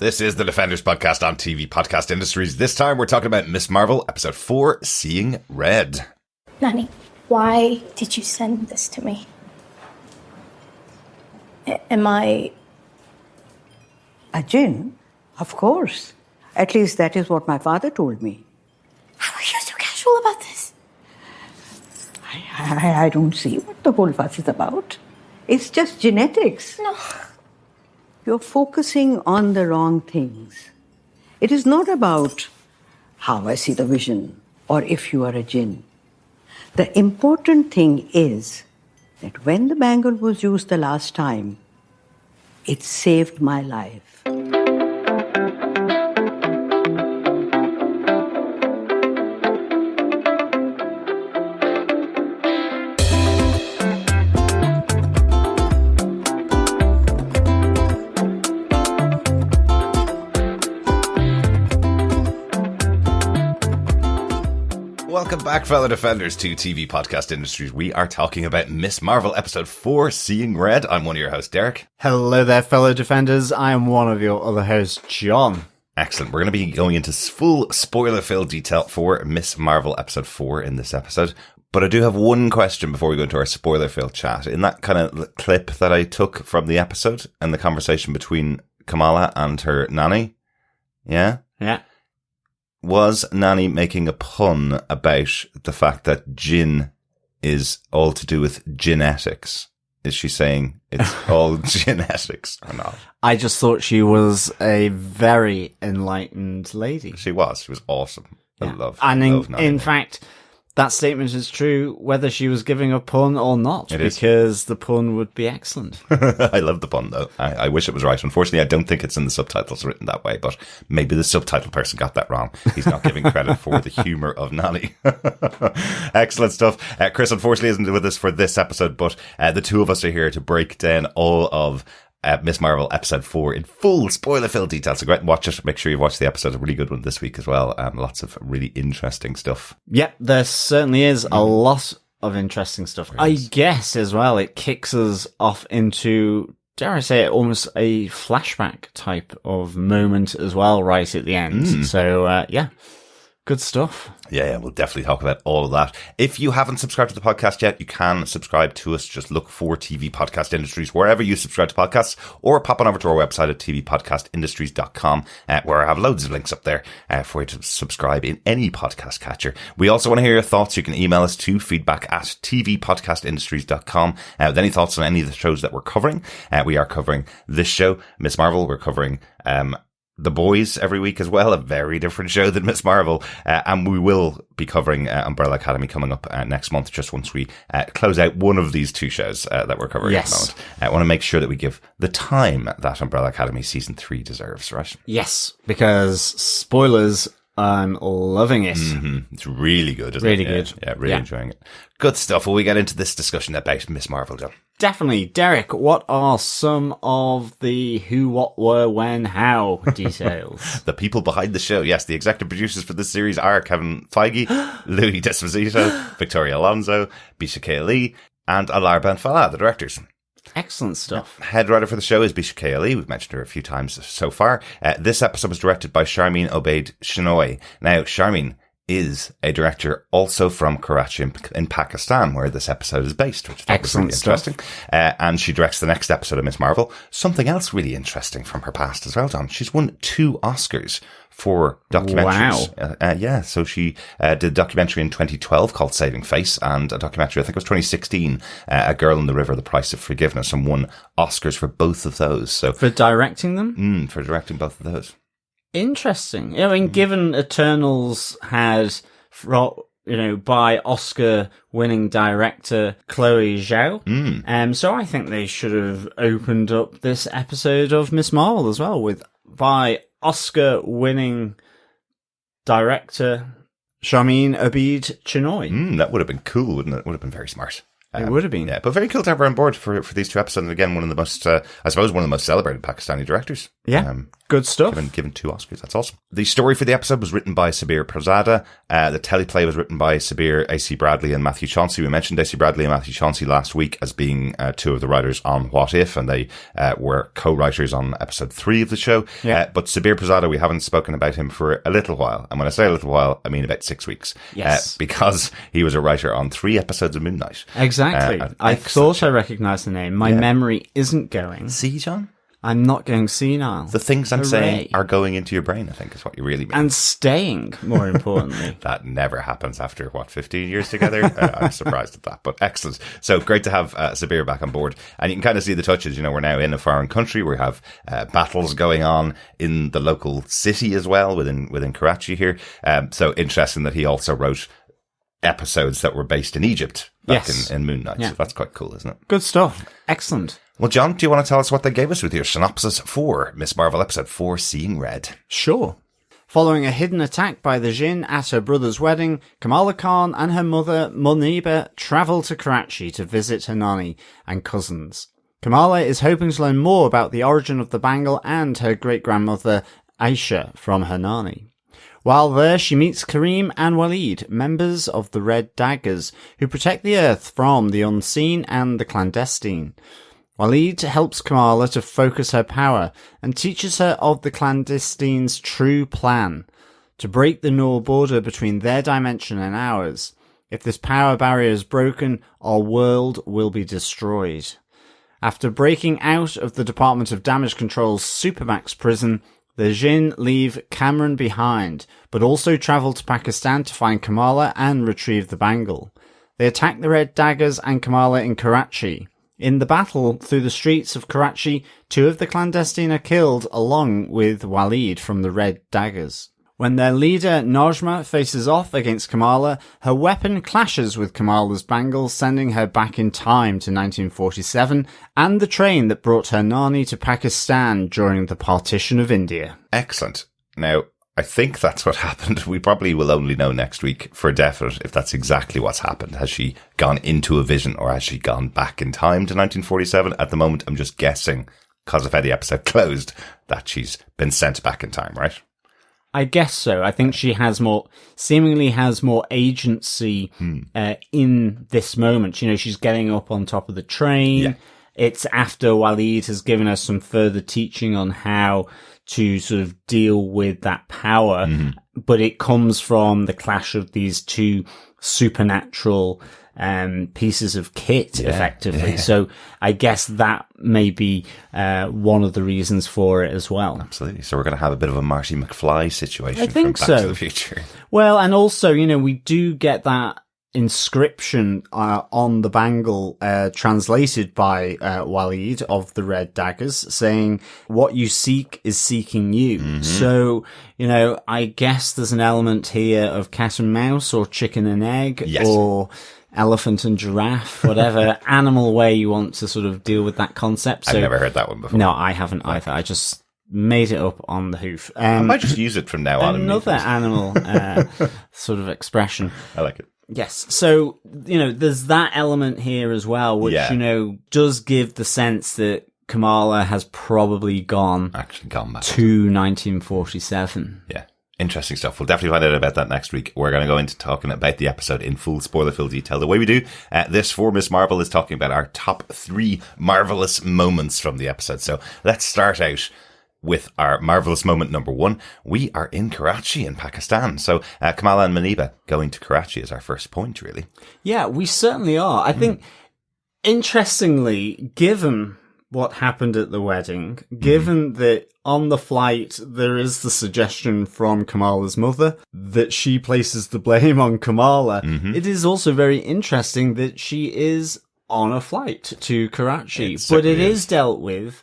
This is the Defenders podcast on TV Podcast Industries. This time we're talking about Miss Marvel, episode 4, Seeing Red. Nanny, why did you send this to me? Am I... A jinn? Of course. At least that is what my father told me. How are you so casual about this? I don't see what the whole fuss is about. It's just genetics. No. You're focusing on the wrong things. It is not about how I see the vision or if you are a jinn. The important thing is that when the bangle was used the last time, it saved my life. Welcome back, fellow Defenders, to TV Podcast Industries. We are talking about Miss Marvel, episode 4, Seeing Red. I'm one of your hosts, Derek. Hello there, fellow Defenders. I am one of your other hosts, John. Excellent. We're going to be going into full spoiler-filled detail for Miss Marvel, episode 4 in this episode. But I do have one question before we go into our spoiler-filled chat. In that kind of clip that I took from the episode and the conversation between Kamala and her nanny, yeah? Was Nanny making a pun about the fact that gin is all to do with genetics? Is she saying it's all genetics or not? I just thought she was a very enlightened lady. She was. She was awesome. Yeah. I love And love Nanny. in fact, that statement is true whether she was giving a pun or not, It is. because the pun would be excellent. I love the pun, though. I wish it was right. Unfortunately, I don't think it's in the subtitles written that way, but maybe the subtitle person got that wrong. He's not giving credit for the humour of Nanny. Excellent stuff. Chris, unfortunately, isn't with us for this episode, but the two of us are here to break down all of Miss Marvel episode 4 in full spoiler-filled detail. So go out and watch it. Make sure you watch the episode. A really good one this week as well. Lots of really interesting stuff. Yep, there certainly is a lot of interesting stuff. I guess as well, it kicks us off into, dare I say it, almost a flashback type of moment as well, right at the end. So, yeah, good stuff. Yeah, we'll definitely talk about all of that. If you haven't subscribed to the podcast yet, you can subscribe to us. Just look for TV Podcast Industries wherever you subscribe to podcasts, or pop on over to our website at tvpodcastindustries.com, where I have loads of links up there for you to subscribe in any podcast catcher. We also want to hear your thoughts. You can email us to feedback@tvpodcastindustries.com with any thoughts on any of the shows that we're covering. We are covering this show, Miss Marvel. We're covering The Boys every week as well, a very different show than Miss Marvel. And we will be covering Umbrella Academy coming up next month, just once we close out one of these two shows that we're covering at the moment. I want to make sure that we give the time that Umbrella Academy Season 3 deserves, right? Yes, because spoilers, I'm loving it. It's really good, isn't Really it? good. Yeah, really enjoying it. Good stuff. Will we get into this discussion about Miss Marvel, John? Definitely. Derek, what are some of the who, what, were, when, how details? The people behind the show. Yes, the executive producers for this series are Kevin Feige, Louis D'Esposito, Victoria Alonso, Bisha K. Ali, and Alar Ben Falah, the directors. Excellent stuff. Head writer for the show is Bisha K. Ali. We've mentioned her a few times so far. This episode was directed by Sharmeen Obaid Chinoy. Now, Sharmeen is a director also from Karachi in Pakistan, where this episode is based, which I thought was really interesting. And she directs the next episode of Miss Marvel. Something else really interesting from her past as well, John. She's won 2 Oscars for documentaries. Wow. So she did a documentary in 2012 called Saving Face, and a documentary, I think it was 2016, A Girl in the River, The Price of Forgiveness, and won Oscars for both of those. So for directing them? For directing both of those. Interesting. I mean, given Eternals had, by Oscar-winning director Chloe Zhao, so I think they should have opened up this episode of Miss Marvel as well by Oscar-winning director Sharmeen Obaid Chinoy. That would have been cool, wouldn't it? Would have been very smart. It would have been. Yeah, but very cool to have her on board for these 2 episodes. And again, one of the most, I suppose, one of the most celebrated Pakistani directors Yeah. Good stuff. Given 2 Oscars. That's awesome. The story for the episode was written by Sabir Prasada. The teleplay was written by Sabir, AC Bradley and Matthew Chauncey. We mentioned AC Bradley and Matthew Chauncey last week as being 2 of the writers on What If, and they were co-writers on episode 3 of the show. Yeah. But Sabir Prasada, we haven't spoken about him for a little while. And when I say a little while, I mean about 6 weeks. Yes. Because he was a writer on 3 episodes of Moon Knight. Exactly. I thought I recognised the name. My memory isn't going. See, John? I'm not going senile. The things I'm Hooray. saying are going into your brain, I think, is what you really mean. And staying, more importantly. That never happens after, 15 years together? I'm surprised at that, but excellent. So great to have Sabir back on board. And you can kind of see the touches. We're now in a foreign country. We have battles going on in the local city as well, within Karachi here. So interesting that he also wrote episodes that were based in Egypt back in Moon Knight. Yeah. So that's quite cool, isn't it? Good stuff. Excellent. Well, John, do you want to tell us what they gave us with your synopsis for Miss Marvel episode 4, Seeing Red? Sure. Following a hidden attack by the Jinn at her brother's wedding, Kamala Khan and her mother, Muniba, travel to Karachi to visit her nanny and cousins. Kamala is hoping to learn more about the origin of the bangle and her great-grandmother, Aisha, from her nanny. While there, she meets Kareem and Waleed, members of the Red Daggers, who protect the Earth from the unseen and the clandestine. Waleed helps Kamala to focus her power and teaches her of the clandestine's true plan, to break the null border between their dimension and ours. If this power barrier is broken, our world will be destroyed. After breaking out of the Department of Damage Control's Supermax prison, the Jinn leave Cameron behind, but also travel to Pakistan to find Kamala and retrieve the bangle. They attack the Red Daggers and Kamala in Karachi. In the battle through the streets of Karachi, 2 of the clandestine are killed along with Waleed from the Red Daggers. When their leader, Najma, faces off against Kamala, her weapon clashes with Kamala's bangle, sending her back in time to 1947 and the train that brought her Nani to Pakistan during the partition of India. Excellent. Now, I think that's what happened. We probably will only know next week for definite if that's exactly what's happened. Has she gone into a vision or has she gone back in time to 1947? At the moment, I'm just guessing, because of how the episode closed, that she's been sent back in time, right? I guess so. I think she seemingly has more agency in this moment. She's getting up on top of the train. Yeah. It's after Waleed has given us some further teaching on how to sort of deal with that power, but it comes from the clash of these 2 supernatural pieces of kit, effectively. Yeah. So I guess that may be one of the reasons for it as well. Absolutely. So we're going to have a bit of a Marty McFly situation. I think from Back to the Future. Well, and also, we do get that inscription on the bangle translated by Waleed of the Red Daggers, saying, "What you seek is seeking you." So, I guess there's an element here of cat and mouse or chicken and egg, or elephant and giraffe, whatever animal way you want to sort of deal with that concept. So, I've never heard that one before. No, I haven't either. I just made it up on the hoof. I might just use it from now on. Another animal sort of expression. I like it. Yes. So, there's that element here as well, which, does give the sense that Kamala has probably gone back to 1947. Yeah. Interesting stuff. We'll definitely find out about that next week. We're going to go into talking about the episode in full spoiler-filled detail. The way we do this for Miss Marvel is talking about our top 3 marvelous moments from the episode. So let's start out with our marvelous moment number 1. We are in Karachi in Pakistan. So Kamala and Muniba going to Karachi is our first point, really. Yeah, we certainly are. I think, interestingly, given what happened at the wedding, given that on the flight there is the suggestion from Kamala's mother that she places the blame on Kamala, it is also very interesting that she is on a flight to Karachi. But it is dealt with,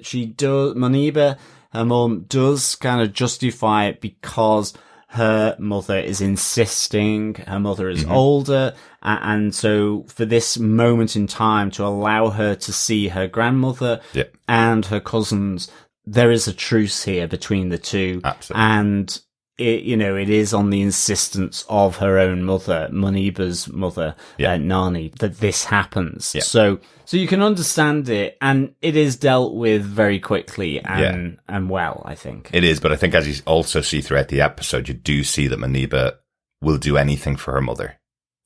she does, Muniba, her mum, does kind of justify it because her mother is insisting, her mother is older, and so for this moment in time to allow her to see her grandmother and her cousins, there is a truce here between the 2. Absolutely. And it is on the insistence of her own mother, Muniba's mother, Nani, that this happens. Yeah. So you can understand it, and it is dealt with very quickly and well, I think. It is, but I think as you also see throughout the episode, you do see that Muniba will do anything for her mother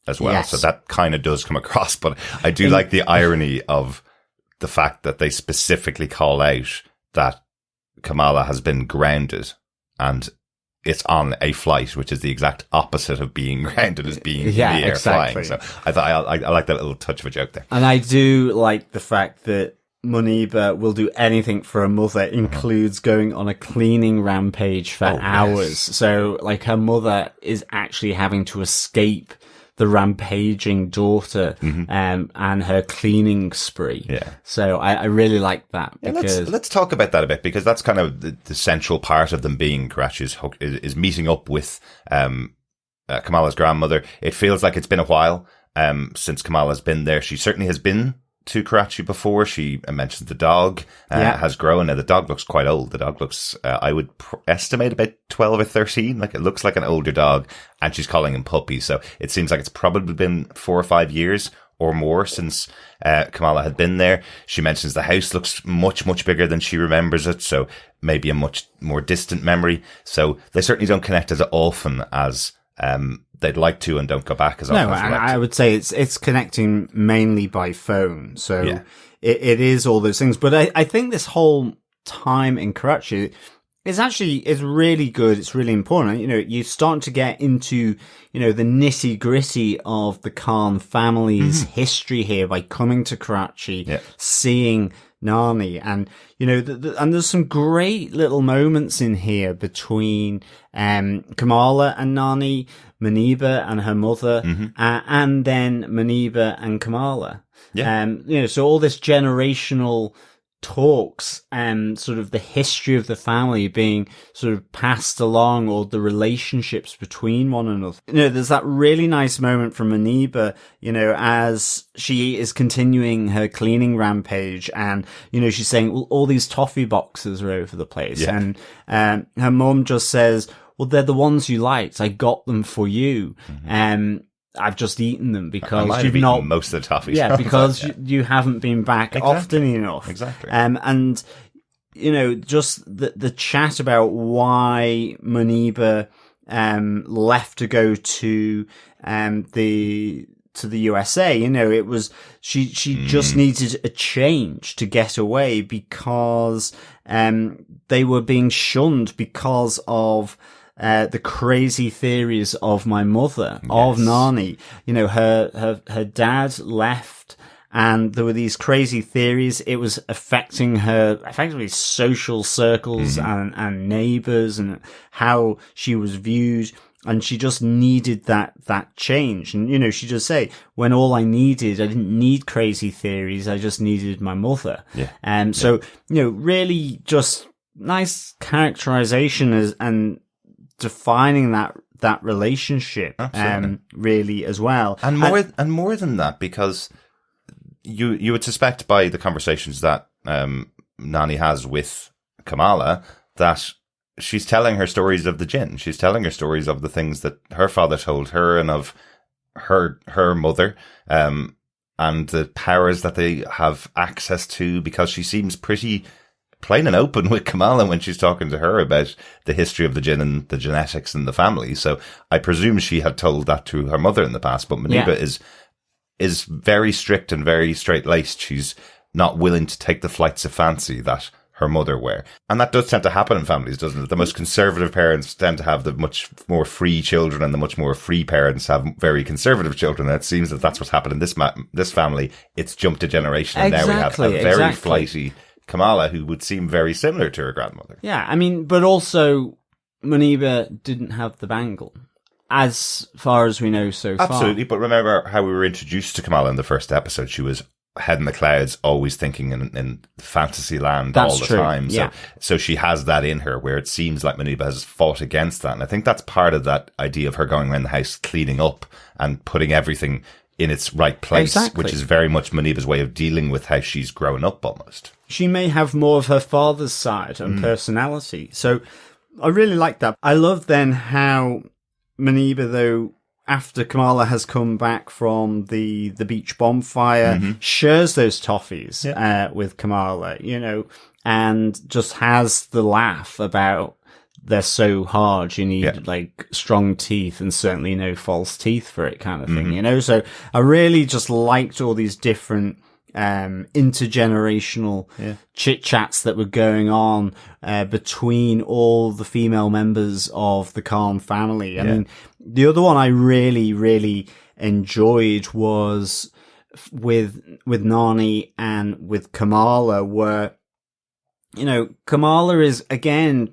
as well. Yes. So that kind of does come across, but I do like the irony of the fact that they specifically call out that Kamala has been grounded and it's on a flight, which is the exact opposite of being grounded as being in the air flying. So I thought I like that little touch of a joke there. And I do like the fact that Muniba will do anything for her mother, includes going on a cleaning rampage for hours. Yes. So like her mother is actually having to escape the rampaging daughter and her cleaning spree. Yeah. So I really like that. Because let's talk about that a bit, because that's kind of the central part of them being Karachi is meeting up with Kamala's grandmother. It feels like it's been a while since Kamala's been there. She certainly has been to Karachi before. She mentioned the dog has grown. Now the dog looks quite old. The dog looks, I would estimate about 12 or 13. Like it looks like an older dog, and she's calling him Puppy. So it seems like it's probably been 4 or 5 years or more since Kamala had been there. She mentions the house looks much, much bigger than she remembers it. So maybe a much more distant memory. So they certainly don't connect as often as they'd like to, and don't go back as often. No, and I would say it's connecting mainly by phone. So it is all those things. But I think this whole time in Karachi is really good. It's really important. You start to get into, the nitty gritty of the Khan family's history here by coming to Karachi, seeing Nani, and and there's some great little moments in here between Kamala and Nani, Muniba and her mother, and then Muniba and Kamala. So all this generational talks and sort of the history of the family being sort of passed along, or the relationships between one another. There's that really nice moment from Muniba, as she is continuing her cleaning rampage, and, she's saying, well, all these toffee boxes are over the place. Yeah. And her mum just says, well, they're the ones you liked. I got them for you. I've just eaten them because you've not most of the toffees. Yeah, because you haven't been back often enough. Exactly. And just the chat about why Muniba left to go to the USA. It was she just needed a change to get away, because they were being shunned because of the crazy theories of my mother, of Nani. Her dad left, and there were these crazy theories. It was affecting her, effectively, social circles and neighbors, and how she was viewed. And she just needed that change. And, she just say, when all I didn't need crazy theories. I just needed my mother. Yeah. So, really just nice characterization and defining that relationship, really as well. And more than that, because you would suspect by the conversations that Nani has with Kamala that she's telling her stories of the jinn. She's telling her stories of the things that her father told her, and of her mother, and the powers that they have access to, because she seems pretty plain and open with Kamala when she's talking to her about the history of the jinn and the genetics and the family. So I presume she had told that to her mother in the past, but Muniba is very strict and very straight-laced. She's not willing to take the flights of fancy that her mother were. And that does tend to happen in families, doesn't it? The most conservative parents tend to have the much more free children, and the much more free parents have very conservative children. And it seems that that's what's happened in this family. It's jumped a generation, and now we have a very flighty Kamala, who would seem very similar to her grandmother. Yeah, I mean, but also Muniba didn't have the bangle, as far as we know so far. Absolutely, but remember how we were introduced to Kamala in the first episode. She was head in the clouds, always thinking in fantasy land all the time. So she has that in her, where it seems like Muniba has fought against that. And I think that's part of that idea of her going around the house cleaning up and putting everything in its right place, which is very much Muniba's way of dealing with how she's grown up almost. She may have more of her father's side and personality. So I really like that. I love then how Maniba, though, after Kamala has come back from the beach bonfire, shares those toffees with Kamala, and just has the laugh about they're so hard, you need like strong teeth and certainly no false teeth for it kind of thing, So I really just liked all these different intergenerational chit chats that were going on between all the female members of the Khan family. I mean, the other one I really, really enjoyed was with Nani and with Kamala, where, Kamala is again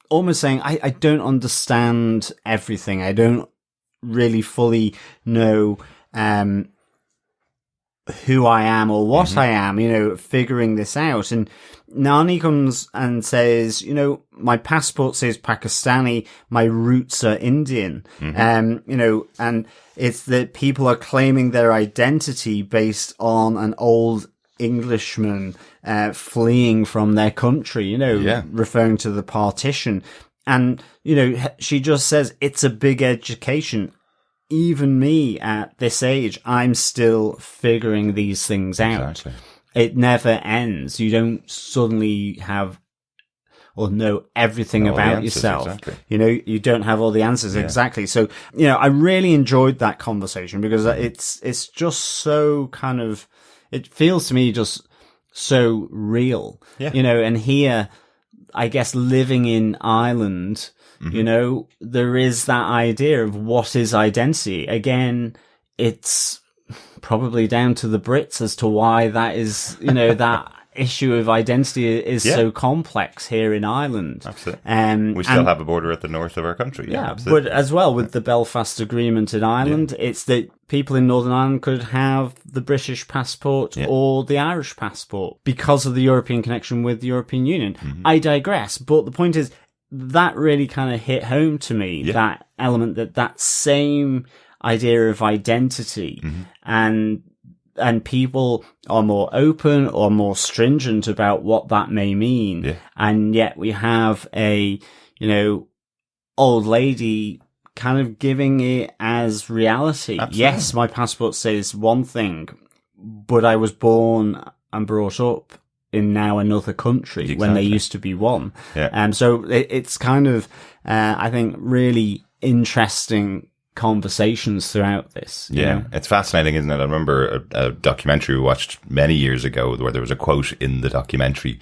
almost saying, I don't understand everything. I don't really fully know, who I am or what I am, figuring this out. And Nani comes and says, my passport says Pakistani, my roots are Indian. And it's that people are claiming their identity based on an old Englishman fleeing from their country, referring to the partition. And, she just says it's a big education. Even me at this age, I'm still figuring these things out. Exactly. It never ends. You don't suddenly have or know everything about yourself. Exactly. You don't have all the answers. Exactly. So, I really enjoyed that conversation because it's just so kind of, it feels to me just so real, and here, I guess living in Ireland, there is that idea of what is identity. Again, it's probably down to the Brits as to why that is, that issue of identity is so complex here in Ireland. Absolutely. We still have a border at the north of our country. Yeah, but as well with the Belfast Agreement in Ireland, it's that people in Northern Ireland could have the British passport or the Irish passport because of the European connection with the European Union. I digress, but the point is, that really kind of hit home to me, that element, that same idea of identity, and people are more open or more stringent about what that may mean. And yet we have a, old lady kind of giving it as reality. Absolutely. Yes, my passport says one thing, but I was born and brought up in now another country when they used to be one. So it's kind of, I think, really interesting conversations throughout this. It's fascinating, isn't it? I remember a documentary we watched many years ago where there was a quote in the documentary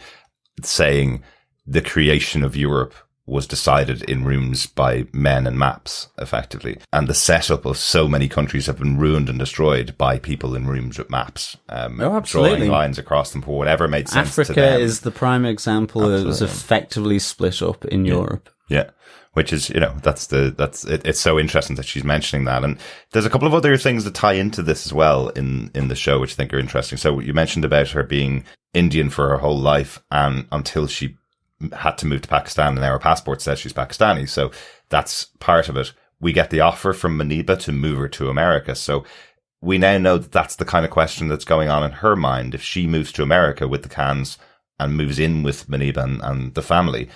saying the creation of Europe was decided in rooms by men and maps, effectively. And the setup of so many countries have been ruined and destroyed by people in rooms with maps. Absolutely. Drawing lines across them for whatever made sense to them. Africa is the prime example. It was effectively split up in Europe. Yeah. Which is, it's so interesting that she's mentioning that. And there's a couple of other things that tie into this as well in the show, which I think are interesting. So you mentioned about her being Indian for her whole life and until she had to move to Pakistan, and now her passport says she's Pakistani. So that's part of it. We get the offer from Maniba to move her to America. So we now know that that's the kind of question that's going on in her mind. If she moves to America with the Khans and moves in with Maniba and the family,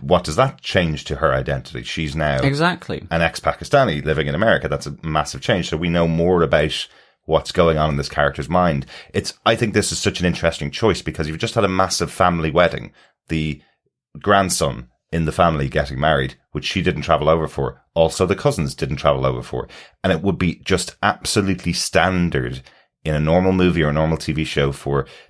what does that change to her identity? She's now exactly an ex-Pakistani living in America. That's a massive change. So we know more about what's going on in this character's mind. I think this is such an interesting choice because you've just had a massive family wedding. The grandson in the family getting married, which she didn't travel over for. Also, the cousins didn't travel over for. And it would be just absolutely standard in a normal movie or a normal TV show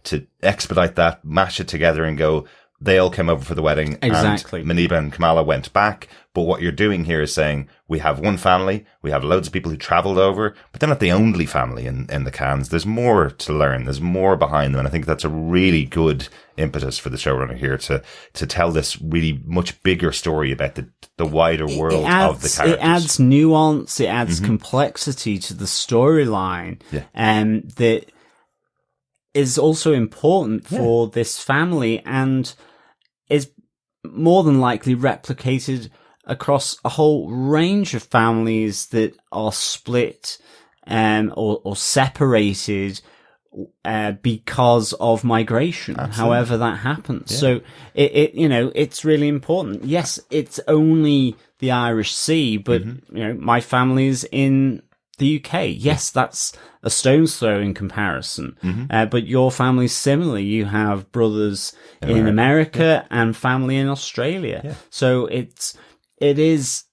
to expedite that, mash it together and go, they all came over for the wedding. Exactly. And Maniba and Kamala went back. But what you're doing here is saying, we have one family, we have loads of people who travelled over, but they're not the only family in the Khans. There's more to learn. There's more behind them. And I think that's a really good impetus for the showrunner here to tell this really much bigger story about the wider world of the characters. It adds nuance, it adds complexity to the storyline. That is also important for this family and is more than likely replicated across a whole range of families that are split or separated because of migration, however that happens. So it's really important. Yes, it's only the Irish Sea, but my family's in the UK. Yes, that's a stone's throw in comparison. But your family's similar. You have brothers in America and family in Australia. Yeah. So it is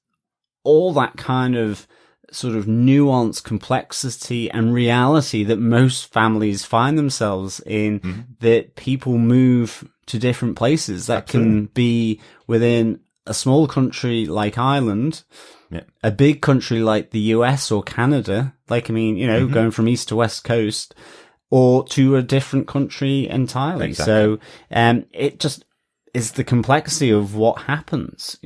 all that kind of sort of nuance, complexity and reality that most families find themselves in, that people move to different places that can be within a small country like Ireland, a big country like the US or Canada, going from east to west coast, or to a different country entirely. Exactly. So, it just is the complexity of what happens,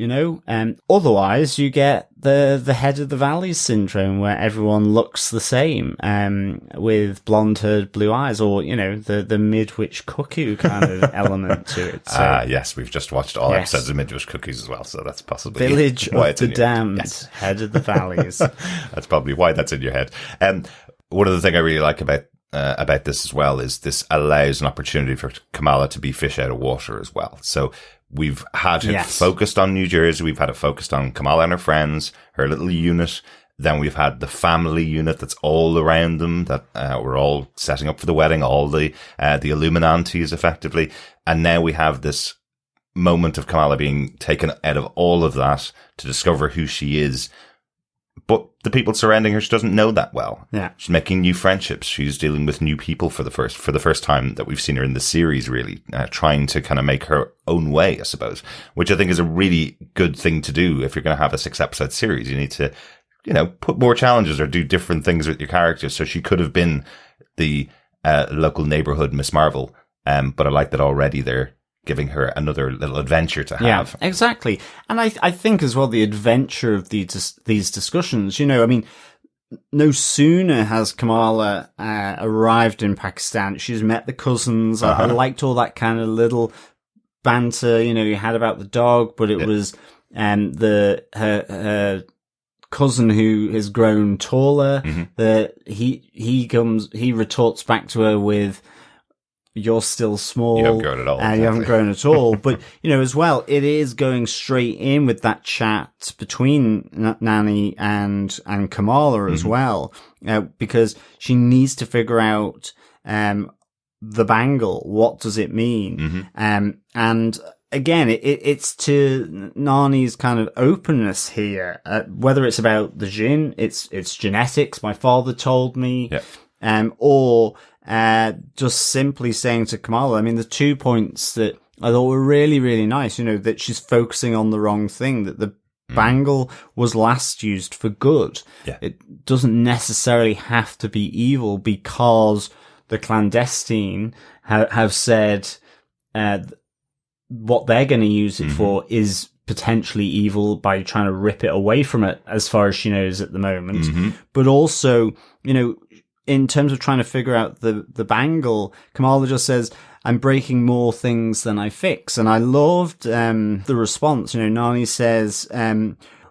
otherwise you get the head of the valleys syndrome, where everyone looks the same, with blonde-haired blue eyes, or, the Midwich Cuckoo kind of element to it. So, yes, we've just watched all episodes of Midwich Cookies as well, so that's possibly Village of the Damned, head of the valleys. That's probably why that's in your head. One of the things I really like about this as well is this allows an opportunity for Kamala to be fish out of water as well. So we've had it focused on New Jersey. We've had it focused on Kamala and her friends, her little unit. Then we've had the family unit that's all around them, that we're all setting up for the wedding, all the Illuminantes effectively. And now we have this moment of Kamala being taken out of all of that to discover who she is. But the people surrounding her, she doesn't know that well. Yeah. She's making new friendships. She's dealing with new people for the first time that we've seen her in the series, really, trying to kind of make her own way, I suppose, which I think is a really good thing to do. If you're going to have a 6-episode series, you need to, put more challenges or do different things with your characters. So she could have been the local neighborhood Miss Marvel. But I like that already they're giving her another little adventure to have. Yeah, exactly. And I think as well, the adventure of these discussions, no sooner has Kamala arrived in Pakistan, she's met the cousins. I liked all that kind of little banter, you had about the dog, but it was her cousin who has grown taller, that he retorts back to her with, "You're still small. You haven't grown at all." You haven't grown at all. But, as well, it is going straight in with that chat between Nani and Kamala as well, because she needs to figure out, the bangle. What does it mean? And again, it's to Nani's kind of openness here, whether it's about the jinn, it's genetics. My father told me, or, just simply saying to Kamala, the 2 points that I thought were really, really nice, that she's focusing on the wrong thing, that the bangle was last used for good. Yeah. It doesn't necessarily have to be evil, because the clandestine have said, what they're going to use it for is potentially evil by trying to rip it away from it, as far as she knows at the moment. But also, in terms of trying to figure out the bangle, Kamala just says, "I'm breaking more things than I fix." And I loved the response. Nani says,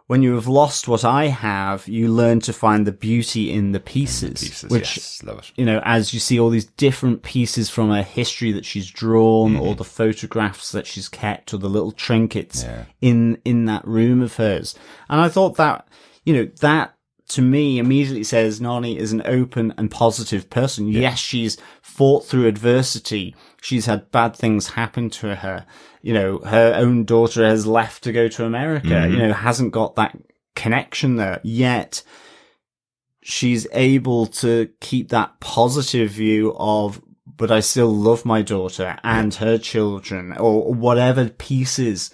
"When you have lost what I have, you learn to find the beauty in the pieces." Which, yes, love it. As you see all these different pieces from her history that she's drawn, or the photographs that she's kept, or the little trinkets in that room of hers. And I thought that, that, to me, immediately says Nani is an open and positive person. Yeah. Yes, she's fought through adversity. She's had bad things happen to her. Her own daughter has left to go to America, hasn't got that connection there. Yet she's able to keep that positive view of, but I still love my daughter and her children, or whatever pieces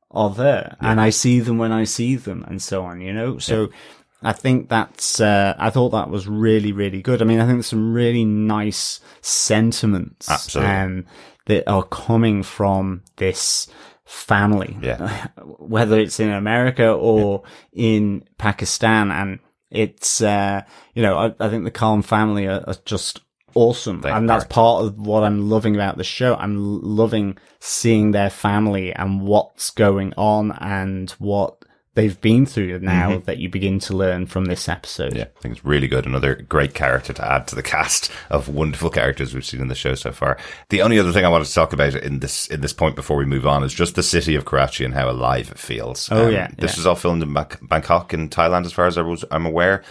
of her. And I see them when I see them, and so on, So I think that's, I thought that was really, really good. I think there's some really nice sentiments, that are coming from this family, whether it's in America or in Pakistan. And it's, I think the Khan family are just awesome. And that's part of what I'm loving about the show. I'm loving seeing their family and what's going on and what they've been through now that you begin to learn from this episode. Yeah, I think it's really good. Another great character to add to the cast of wonderful characters we've seen in the show so far. The only other thing I wanted to talk about in this point before we move on is just the city of Karachi and how alive it feels. This was all filmed in Bangkok in Thailand, as far as I'm aware.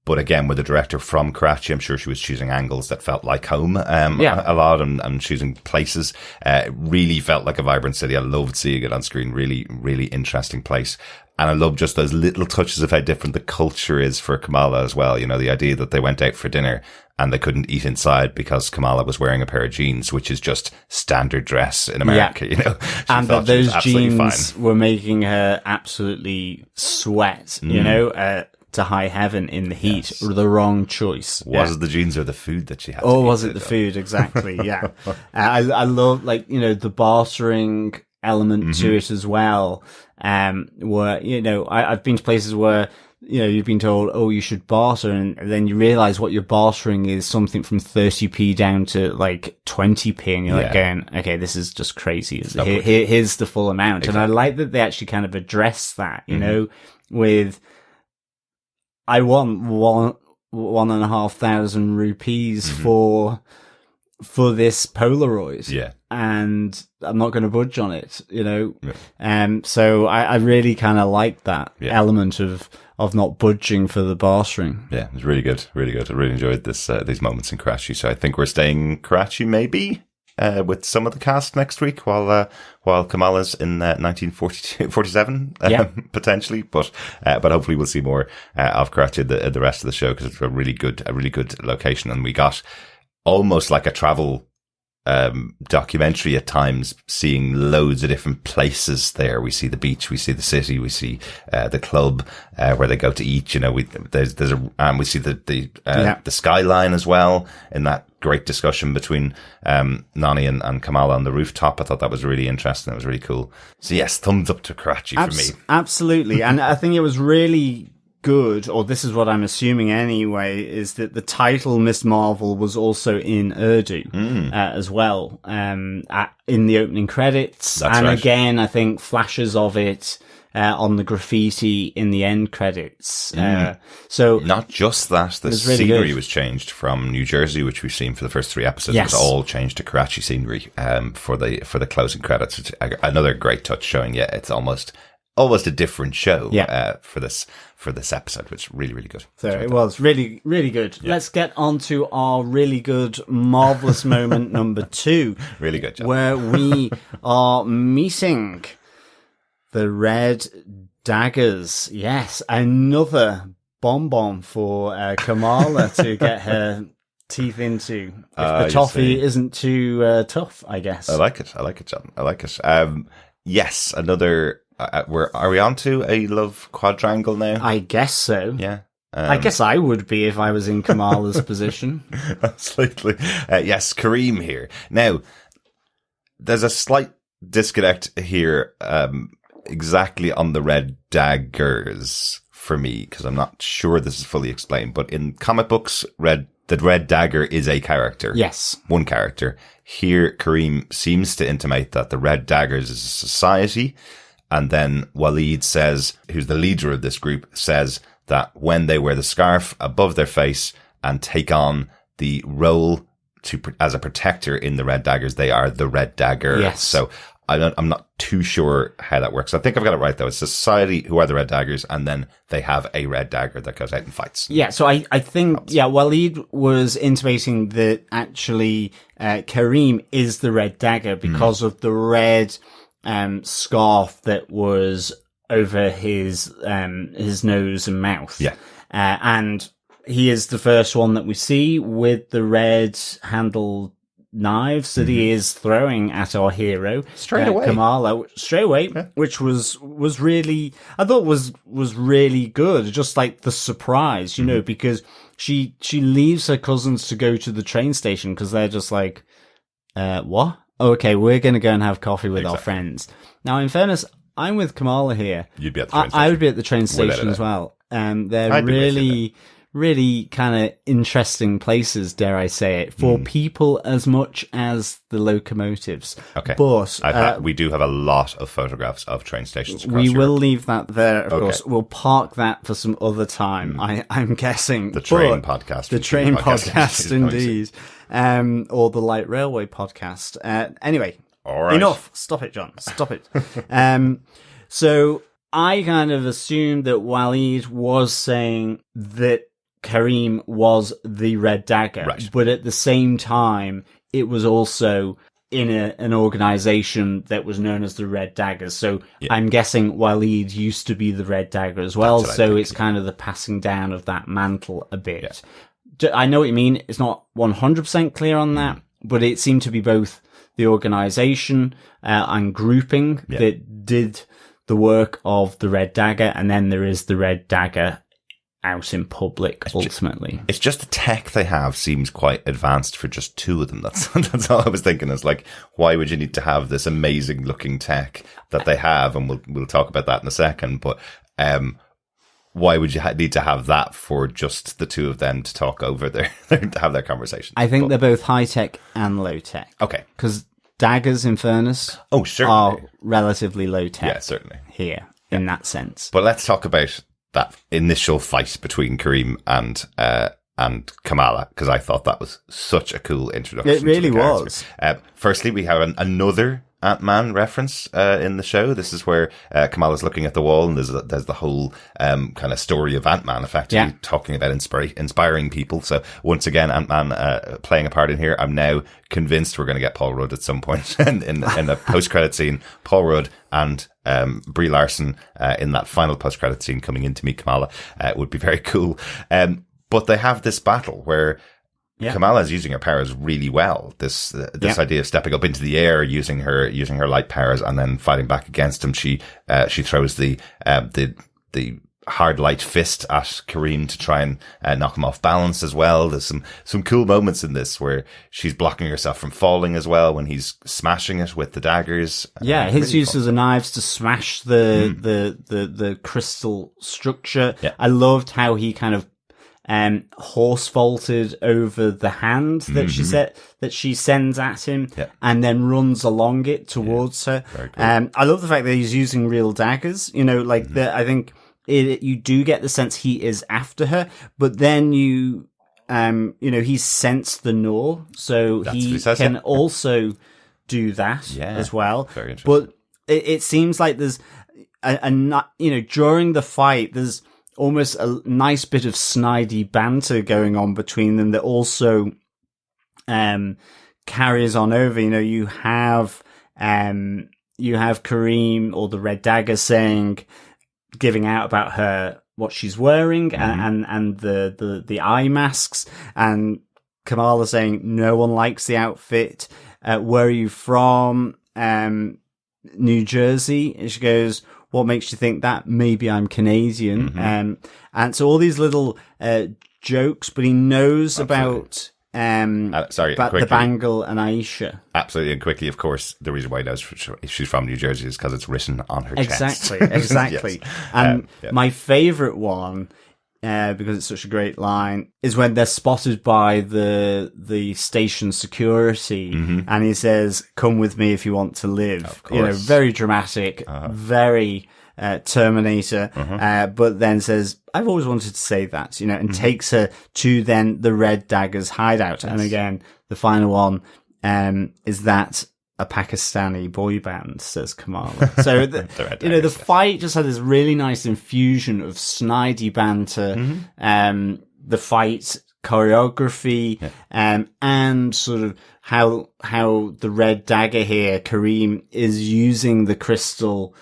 But again, with a director from Karachi, I'm sure she was choosing angles that felt like home a lot and choosing places. It really felt like a vibrant city. I loved seeing it on screen. Really, really interesting place. And I love just those little touches of how different the culture is for Kamala as well. You know, the idea that they went out for dinner and they couldn't eat inside because Kamala was wearing a pair of jeans, which is just standard dress in America, you know. And that those jeans were making her absolutely sweat, you know, to high heaven in the heat. Yes. The wrong choice. Was it the jeans or the food that she had to eat? Was it the food? Exactly, yeah. I love, like, you know, the bartering element to it as well. Where, you know, I've been to places where, you know, you've been told, oh, you should barter, and then you realize what you're bartering is something from 30p down to like 20p, and you're like going, okay, this is just crazy. Here's the full amount. Exactly. And I like that they actually kind of address that, you know, with, I want 1,500 rupees for this Polaroid. Yeah. And I'm not going to budge on it, you know? Yeah. So I really kind of like that element of not budging for the bartering. Yeah, it was really good. Really good. I really enjoyed these moments in Karachi. So I think we're staying in Karachi maybe, with some of the cast next week while Kamala's in 1947, potentially. But hopefully we'll see more, of Karachi the rest of the show, because it's a really good location. And we got almost like a travel documentary at times, seeing loads of different places there. We see the beach, we see the city, we see the club where they go to eat. You know, we see the skyline as well in that great discussion between Nani and Kamala on the rooftop. I thought that was really interesting. It was really cool. So yes, thumbs up to Karachi for me. Absolutely. And I think it was really good, or this is what I'm assuming anyway, is that the title Miss Marvel was also in Urdu as well, in the opening credits. That's right. Again, I think flashes of it on the graffiti in the end credits. So not just that, the scenery was changed from New Jersey, which we've seen for the first 3 episodes. Yes. It was all changed to Karachi scenery for the closing credits. Which, another great touch, showing it's almost a different show for this episode, which is really, really good. So it was really, really good. Yeah. Let's get on to our really good, marvellous moment number 2. Really good job. Where we are meeting the Red Daggers. Yes, another bonbon for Kamala to get her teeth into. If the toffee isn't too tough, I guess. I like it, John. I like it. Yes, another... are we on to a love quadrangle now? I guess so. Yeah. I guess I would be if I was in Kamala's position. Absolutely. Yes, Kareem here. Now, there's a slight disconnect here, exactly on the Red Daggers for me, because I'm not sure this is fully explained, but in comic books, the Red Dagger is a character. Yes. One character. Here, Kareem seems to intimate that the Red Daggers is a society. And then Waleed says, who's the leader of this group, says that when they wear the scarf above their face and take on the role as a protector in the Red Daggers, they are the Red Dagger. Yes. So I'm not too sure how that works. I think I've got it right though. It's a society who are the Red Daggers, and then they have a Red Dagger that goes out and fights. Yeah. So I think, Waleed was intimating that actually, Kareem is the Red Dagger because of the red scarf that was over his nose and mouth. Yeah. And he is the first one that we see with the red handled knives that he is throwing at our hero straight away, Kamala, which was really, I thought was really good. Just like the surprise, you know, because she leaves her cousins to go to the train station because they're just like, what? Okay, we're going to go and have coffee with our friends. Now, in fairness, I'm with Kamala here. You'd be at the train station. I would be at the train station as well. They're really, really kind of interesting places, dare I say it, for people as much as the locomotives. Okay. But we do have a lot of photographs of train stations across we Europe. will leave that there, of course. We'll park that for some other time, I'm guessing. The train podcast. The train podcast, indeed. Or the light railway podcast. Anyway, all right. Enough. Stop it, John. Stop it. So I kind of assumed that Waleed was saying that Karim was the Red Dagger, right. But at the same time, it was also in an organization that was known as the Red Daggers. So I'm guessing Waleed used to be the Red Dagger as well. So it's kind of the passing down of that mantle a bit. Yeah. I know what you mean. It's not 100% clear on that, but it seemed to be both the organization and grouping that did the work of the Red Dagger, and then there is the Red Dagger out in public, ultimately. It's just the tech they have seems quite advanced for just two of them. That's all I was thinking, is like, why would you need to have this amazing looking tech that they have? And we'll talk about that in a second, but why would you need to have that for just the two of them to talk over to have their conversation? I think they're both high tech and low tech. Okay. Because daggers, in fairness, are relatively low tech. Yeah, certainly. Here, in that sense. But let's talk about that initial fight between Karim and Kamala, because I thought that was such a cool introduction. It really was. Firstly, we have another Ant-Man reference in the show. This is where Kamala's looking at the wall, and there's the whole kind of story of Ant-Man, effectively talking about inspiring people. So once again, Ant-Man playing a part in here. I'm now convinced we're going to get Paul Rudd at some point in the post-credit scene. Paul Rudd and Brie Larson in that final post-credit scene coming in to meet Kamala would be very cool. But they have this battle where Kamala is using her powers really well. This idea of stepping up into the air, using her light powers, and then fighting back against him. She throws the hard light fist at Kareem to try and knock him off balance as well. There's some cool moments in this where she's blocking herself from falling as well when he's smashing it with the daggers. Yeah, his use of the knives to smash the crystal structure. Yeah. I loved how he kind of horse vaulted over the hand that she sends at him, and then runs along it towards her. Cool. I love the fact that he's using real daggers. You know, like I think you do get the sense he is after her, but then he's sensed the gnaw, so he can also do that as well. Very interesting. But it seems like there's during the fight, there's almost a nice bit of snidey banter going on between them that also carries on over. You know, you have Kareem, or the Red Dagger, giving out about what she's wearing and the eye masks, and Kamala saying no one likes the outfit. Where are you from? New Jersey. And she goes, what makes you think that? Maybe I'm Canadian. And so all these little jokes, but he knows about the bangle and Aisha. Absolutely, and quickly, of course, the reason why he knows she's from New Jersey is because it's written on her chest. Exactly. Yes. And my favourite one, because it's such a great line, is when they're spotted by the station security, and he says, "Come with me if you want to live." Of course. Very dramatic, very Terminator, but then says, "I've always wanted to say that," and takes her to then the Red Dagger's hideout. Yes. And again, the final one is that a Pakistani boy band, says Kamala. So the fight just had this really nice infusion of snidey banter, the fight choreography, and sort of how the Red Dagger here, Kareem, is using the crystal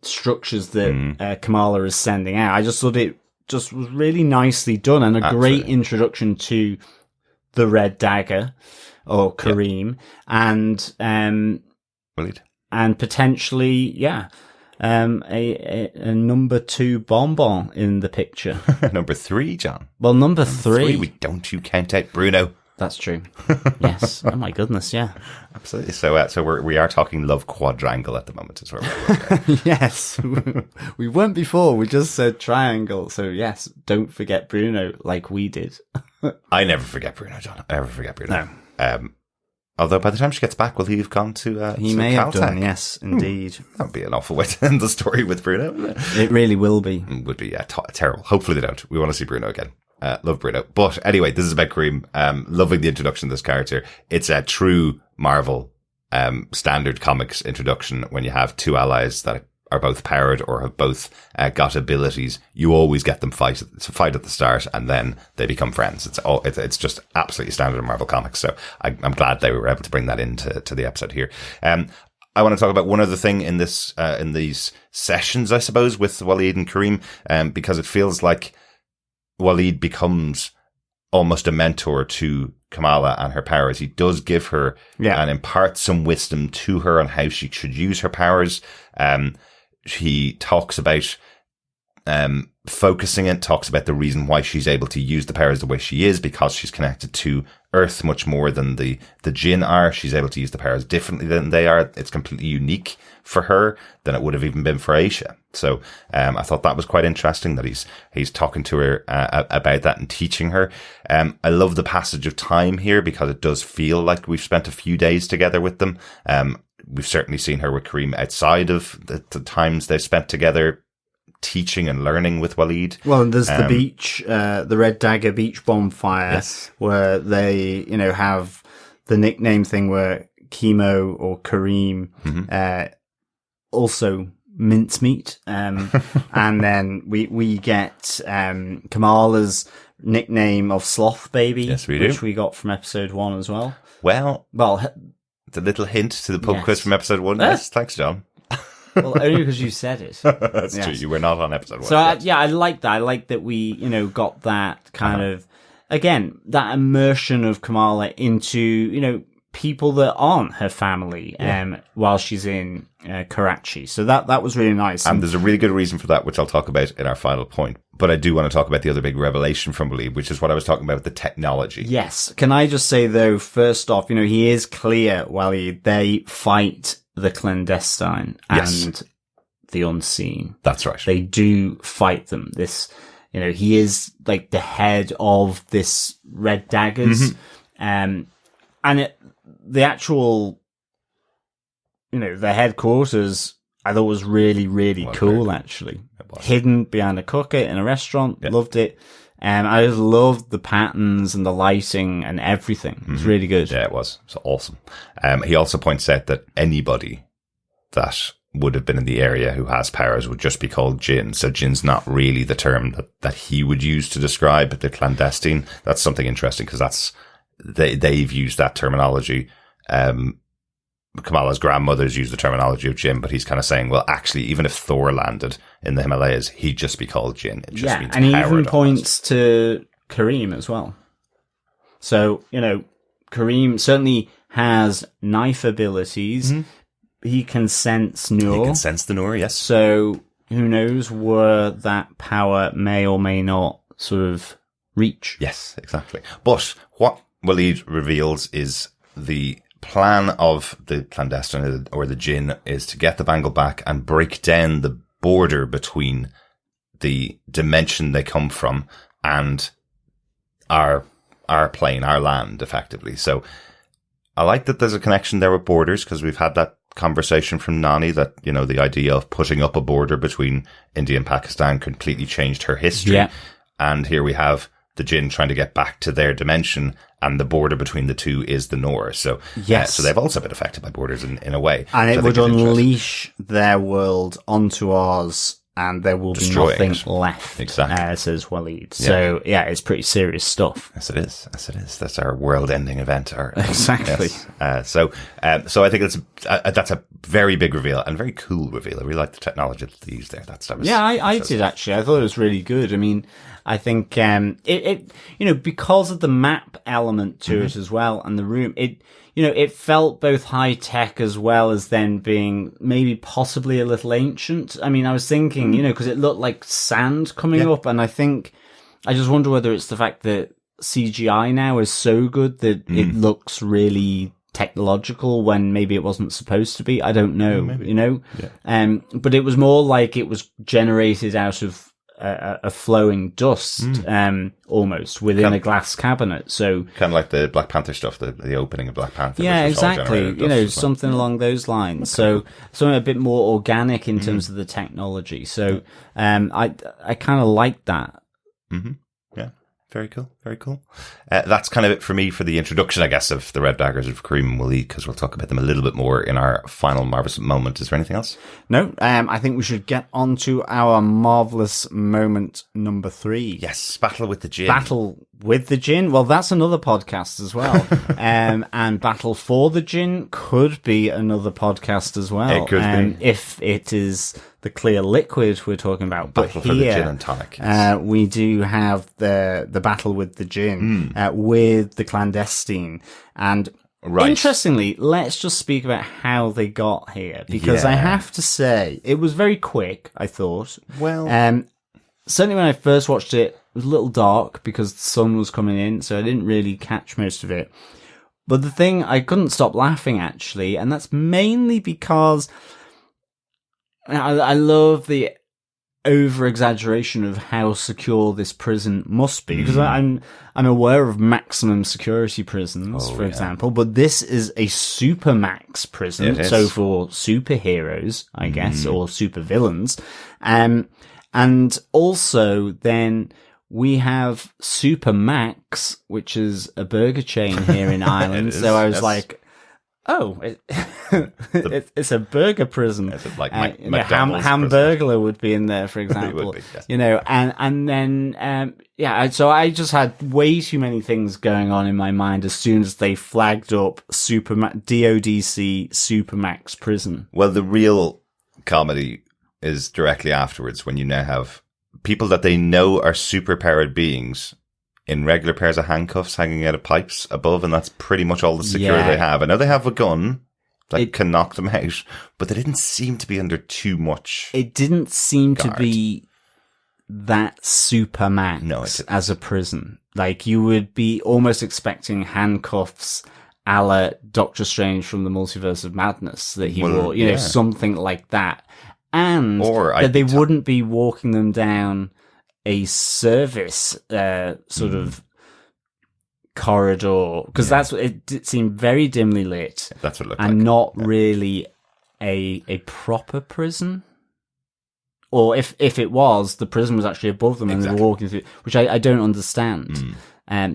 structures that Kamala is sending out. I just thought it just was really nicely done, and a great introduction to the Red Dagger, or Kareem, and potentially, a number 2 bonbon in the picture. Number 3, John. Well, number 3. Don't you count out Bruno. That's true. Yes. Oh my goodness. Yeah. Absolutely. So we are talking love quadrangle at the moment as well. Yes. We weren't before. We just said triangle. So yes, don't forget Bruno like we did. I never forget Bruno, John. I never forget Bruno. No. Although by the time she gets back, will he have gone to He to may have Caltech? done, yes, indeed. That would be an awful way to end the story with Bruno, wouldn't it? It really will be. Would be terrible. Hopefully they don't. We want to see Bruno again. Love Bruno. But anyway, this is about Kareem. Loving the introduction of this character. It's a true Marvel standard comics introduction when you have two allies that are both powered or have both got abilities. You always get them fight at the start, and then they become friends. It's just absolutely standard in Marvel comics. So I'm glad they were able to bring that into the episode here. I want to talk about one other thing in this in these sessions, I suppose, with Waleed and Kareem, because it feels like Waleed becomes almost a mentor to Kamala and her powers. He does give her and impart some wisdom to her on how she should use her powers. He talks about focusing it, talks about the reason why she's able to use the powers the way she is, because she's connected to Earth much more than the Jinn are. She's able to use the powers differently than they are. It's completely unique for her than it would have even been for Aisha. So I thought that was quite interesting that he's talking to her about that and teaching her. I love the passage of time here because it does feel like we've spent a few days together with them. We've certainly seen her with Kareem outside of the times they've spent together teaching and learning with Waleed. Well, there's the beach, the Red Dagger beach bonfire, yes, where they, have the nickname thing where Chemo or Kareem, also mincemeat. And then we get, Kamala's nickname of Sloth Baby. Yes, we do. Which we got from episode 1 as well. Well, it's a little hint to the pub quiz from episode 1. Yes, thanks, John. Well, only because you said it. That's true. You were not on episode 1. So, I like that. I like that we, got that kind of, again, that immersion of Kamala into, people that aren't her family while she's in Karachi. So that was really nice. And there's a really good reason for that, which I'll talk about in our final point. But I do want to talk about the other big revelation from Waleed, which is what I was talking about with the technology. Yes. Can I just say, though, first off, he is clear, Waleed, they fight the clandestine and the unseen. That's right. They do fight them. This, he is like the head of this Red Daggers. And the actual, the headquarters, I thought was really, really cool, actually. Hidden behind a cooker in a restaurant. Loved it. I just loved the patterns and the lighting and everything. It was really good. Yeah, it was. It was awesome. He also points out that anybody that would have been in the area who has powers would just be called Jinn. So Jinn's not really the term that he would use to describe the clandestine. That's something interesting because they've used that terminology. Kamala's grandmother's used the terminology of Jinn, but he's kind of saying, well, actually, even if Thor landed in the Himalayas, he'd just be called Jinn. It just means and he powered even points to Kareem as well. So, Kareem certainly has knife abilities. He can sense Noor. He can sense the Noor, yes. So, who knows where that power may or may not sort of reach. Yes, exactly. But what Waleed reveals is the plan of the clandestine or the Jinn is to get the bangle back and break down the border between the dimension they come from and our plane, our land, effectively. So I like that there's a connection there with borders because we've had that conversation from Nani that, the idea of putting up a border between India and Pakistan completely changed her history. Yeah. And here we have the Jinn trying to get back to their dimension, and the border between the two is the Noor. So, so they've also been affected by borders in a way. And it would unleash their world onto ours, and there will be nothing left, says Waleed. So, it's pretty serious stuff. Yes, it is. That's our world-ending event. Exactly. Yes. So I think that's a very big reveal and very cool reveal. I really like the technology that they used there. I did actually. I thought it was really good. I mean, I think it because of the map element to it as well, and the room, it felt both high tech as well as then being maybe possibly a little ancient. I mean, I was thinking, because it looked like sand coming up, and I just wonder whether it's the fact that CGI now is so good that it looks really technological when maybe it wasn't supposed to be. I don't know, you know? Yeah. But it was more like it was generated out of a flowing dust, almost within a glass cabinet. So kind of like the Black Panther stuff, the opening of Black Panther. Yeah, exactly. You know, something along those lines. Okay. So something a bit more organic in terms of the technology. So, I kind of like that. Mm-hmm. Yeah. Very cool. Very cool. That's kind of it for me for the introduction, I guess, of the Red Daggers of Kareem and Waleed, because we'll talk about them a little bit more in our final Marvelous Moment. Is there anything else? No. I think we should get on to our Marvelous Moment number 3. Yes. Battle with the Jinn. Battle with the Jinn. Well, that's another podcast as well. And Battle for the Jinn could be another podcast as well. It could be. If it is the clear liquid we're talking about. But Battle here, for the Jinn and Tonic. Yes. We do have the battle with the Jinn, with the clandestine. And interestingly, let's just speak about how they got here, because I have to say, it was very quick, I thought. Well, certainly when I first watched it, it was a little dark because the sun was coming in, so I didn't really catch most of it. But the thing, I couldn't stop laughing, actually, and that's mainly because I love the over-exaggeration of how secure this prison must be, because I'm aware of maximum security prisons, for example, but this is a supermax prison, so for superheroes, I guess, or supervillains. And also then we have Supermax, which is a burger chain here in Ireland. So I was like, oh, it's a burger prison. Is it like Hamburglar would be in there, for example. Would be, yes. You know, and then so I just had way too many things going on in my mind as soon as they flagged up DODC Supermax prison. Well, the real comedy is directly afterwards, when you now have people that they know are superpowered beings in regular pairs of handcuffs hanging out of pipes above, and that's pretty much all the security they have. I know they have a gun that can knock them out, but they didn't seem to be under too much. It didn't seem to be that supermax as a prison. Like, you would be almost expecting handcuffs a la Doctor Strange from the Multiverse of Madness that he wore, you know, something like that. And that they wouldn't be walking them down a service sort of corridor, because that's what it seemed, very dimly lit. That's what it looked and like. Not really a proper prison. Or if it was, the prison was actually above them and they were walking through, which I don't understand.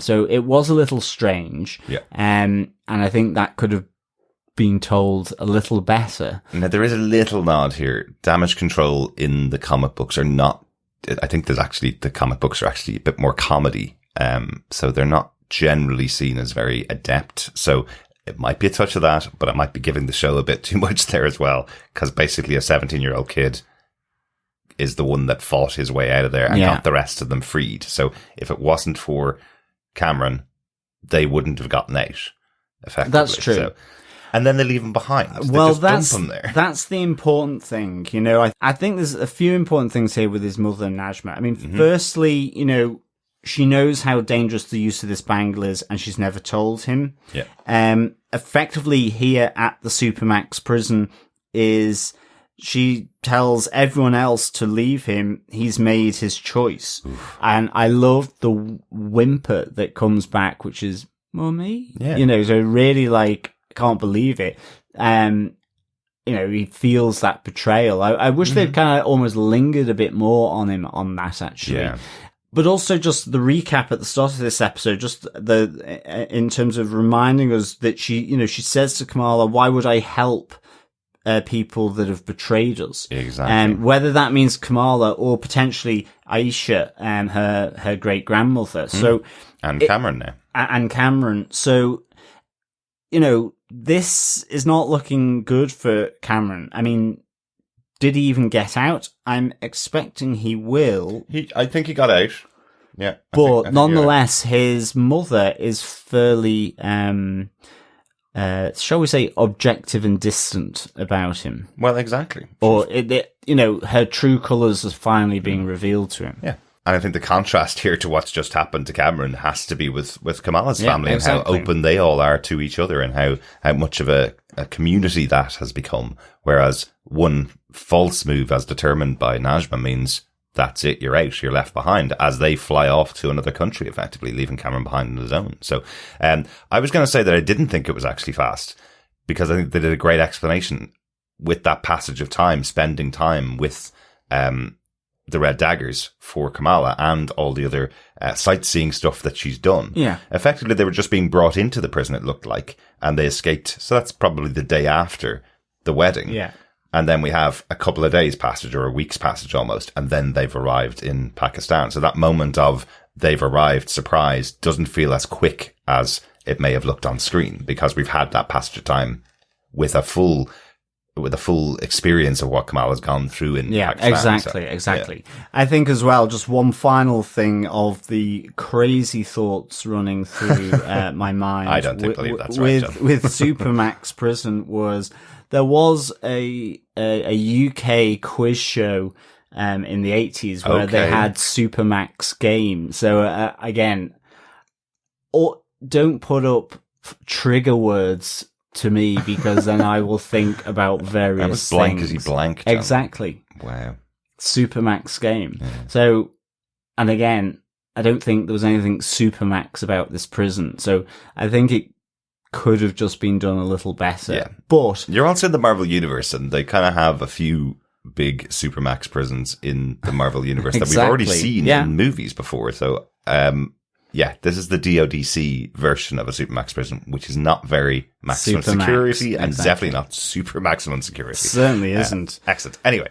So it was a little strange. Yeah. And I think that could have been told a little better. Now, there is a little nod here. Damage control in the comic books are not, I think the comic books are actually a bit more comedy. So they're not generally seen as very adept. So it might be a touch of that, but I might be giving the show a bit too much there as well. Because basically a 17-year-old kid is the one that fought his way out of there and got the rest of them freed. So if it wasn't for Cameron, they wouldn't have gotten out, effectively. That's true. So, and then they leave him behind. Well, they just dump him there. That's the important thing. You know, I think there's a few important things here with his mother, Najma. I mean, firstly, you know, she knows how dangerous the use of this bangle is, and she's never told him. Yeah. Effectively, here at the Supermax prison is she tells everyone else to leave him. He's made his choice. Oof. And I love the whimper that comes back, which is, Mummy? Yeah. You know, so really like, can't believe it. You know, he feels that betrayal. I wish they'd kind of almost lingered a bit more on him on that, actually. Yeah. But also just the recap at the start of this episode, just in terms of reminding us that she says to Kamala, why would I help people that have betrayed us? Exactly. Whether that means Kamala or potentially Aisha, her great grandmother. So, and Cameron now. And Cameron. So, you know, this is not looking good for Cameron. I mean, did he even get out? I'm expecting he will. I think he got out. Yeah. But nonetheless, his mother is fairly, shall we say, objective and distant about him. Well, exactly. Or, you know, her true colours are finally being revealed to him. Yeah. And I think the contrast here to what's just happened to Cameron has to be with Kamala's Yeah, family exactly. and how open they all are to each other and how much of a community that has become. Whereas one false move as determined by Najma means that's it, you're out, you're left behind as they fly off to another country, effectively leaving Cameron behind on his own. So I was going to say that I didn't think it was actually fast because I think they did a great explanation with that passage of time, spending time with the Red Daggers for Kamala and all the other sightseeing stuff that she's done. Yeah. Effectively, they were just being brought into the prison, it looked like, and they escaped. So that's probably the day after the wedding. Yeah. And then we have a couple of days passage or a week's passage almost, and then they've arrived in Pakistan. So that moment of they've arrived, surprise, doesn't feel as quick as it may have looked on screen because we've had that passage of time with a full experience of what Kamala's gone through in Pakistan. Exactly. I think as well, just one final thing of the crazy thoughts running through my mind. I don't believe that's right, John. With Supermax Prison there was a UK quiz show in the 80s where they had Supermax games. So again, don't put up trigger words to me because then I will think about various I was blank things. as he blanked. John. Exactly. Wow. Supermax game. Yeah. So, and again, I don't think there was anything Supermax about this prison. So I think it could have just been done a little better. Yeah. But You're also in the Marvel Universe and they kind of have a few big Supermax prisons in the Marvel Universe that we've already seen in movies before. So, yeah, this is the DODC version of a Supermax prison, which is not very maximum security and definitely not super maximum security. Certainly isn't. Excellent. Anyway,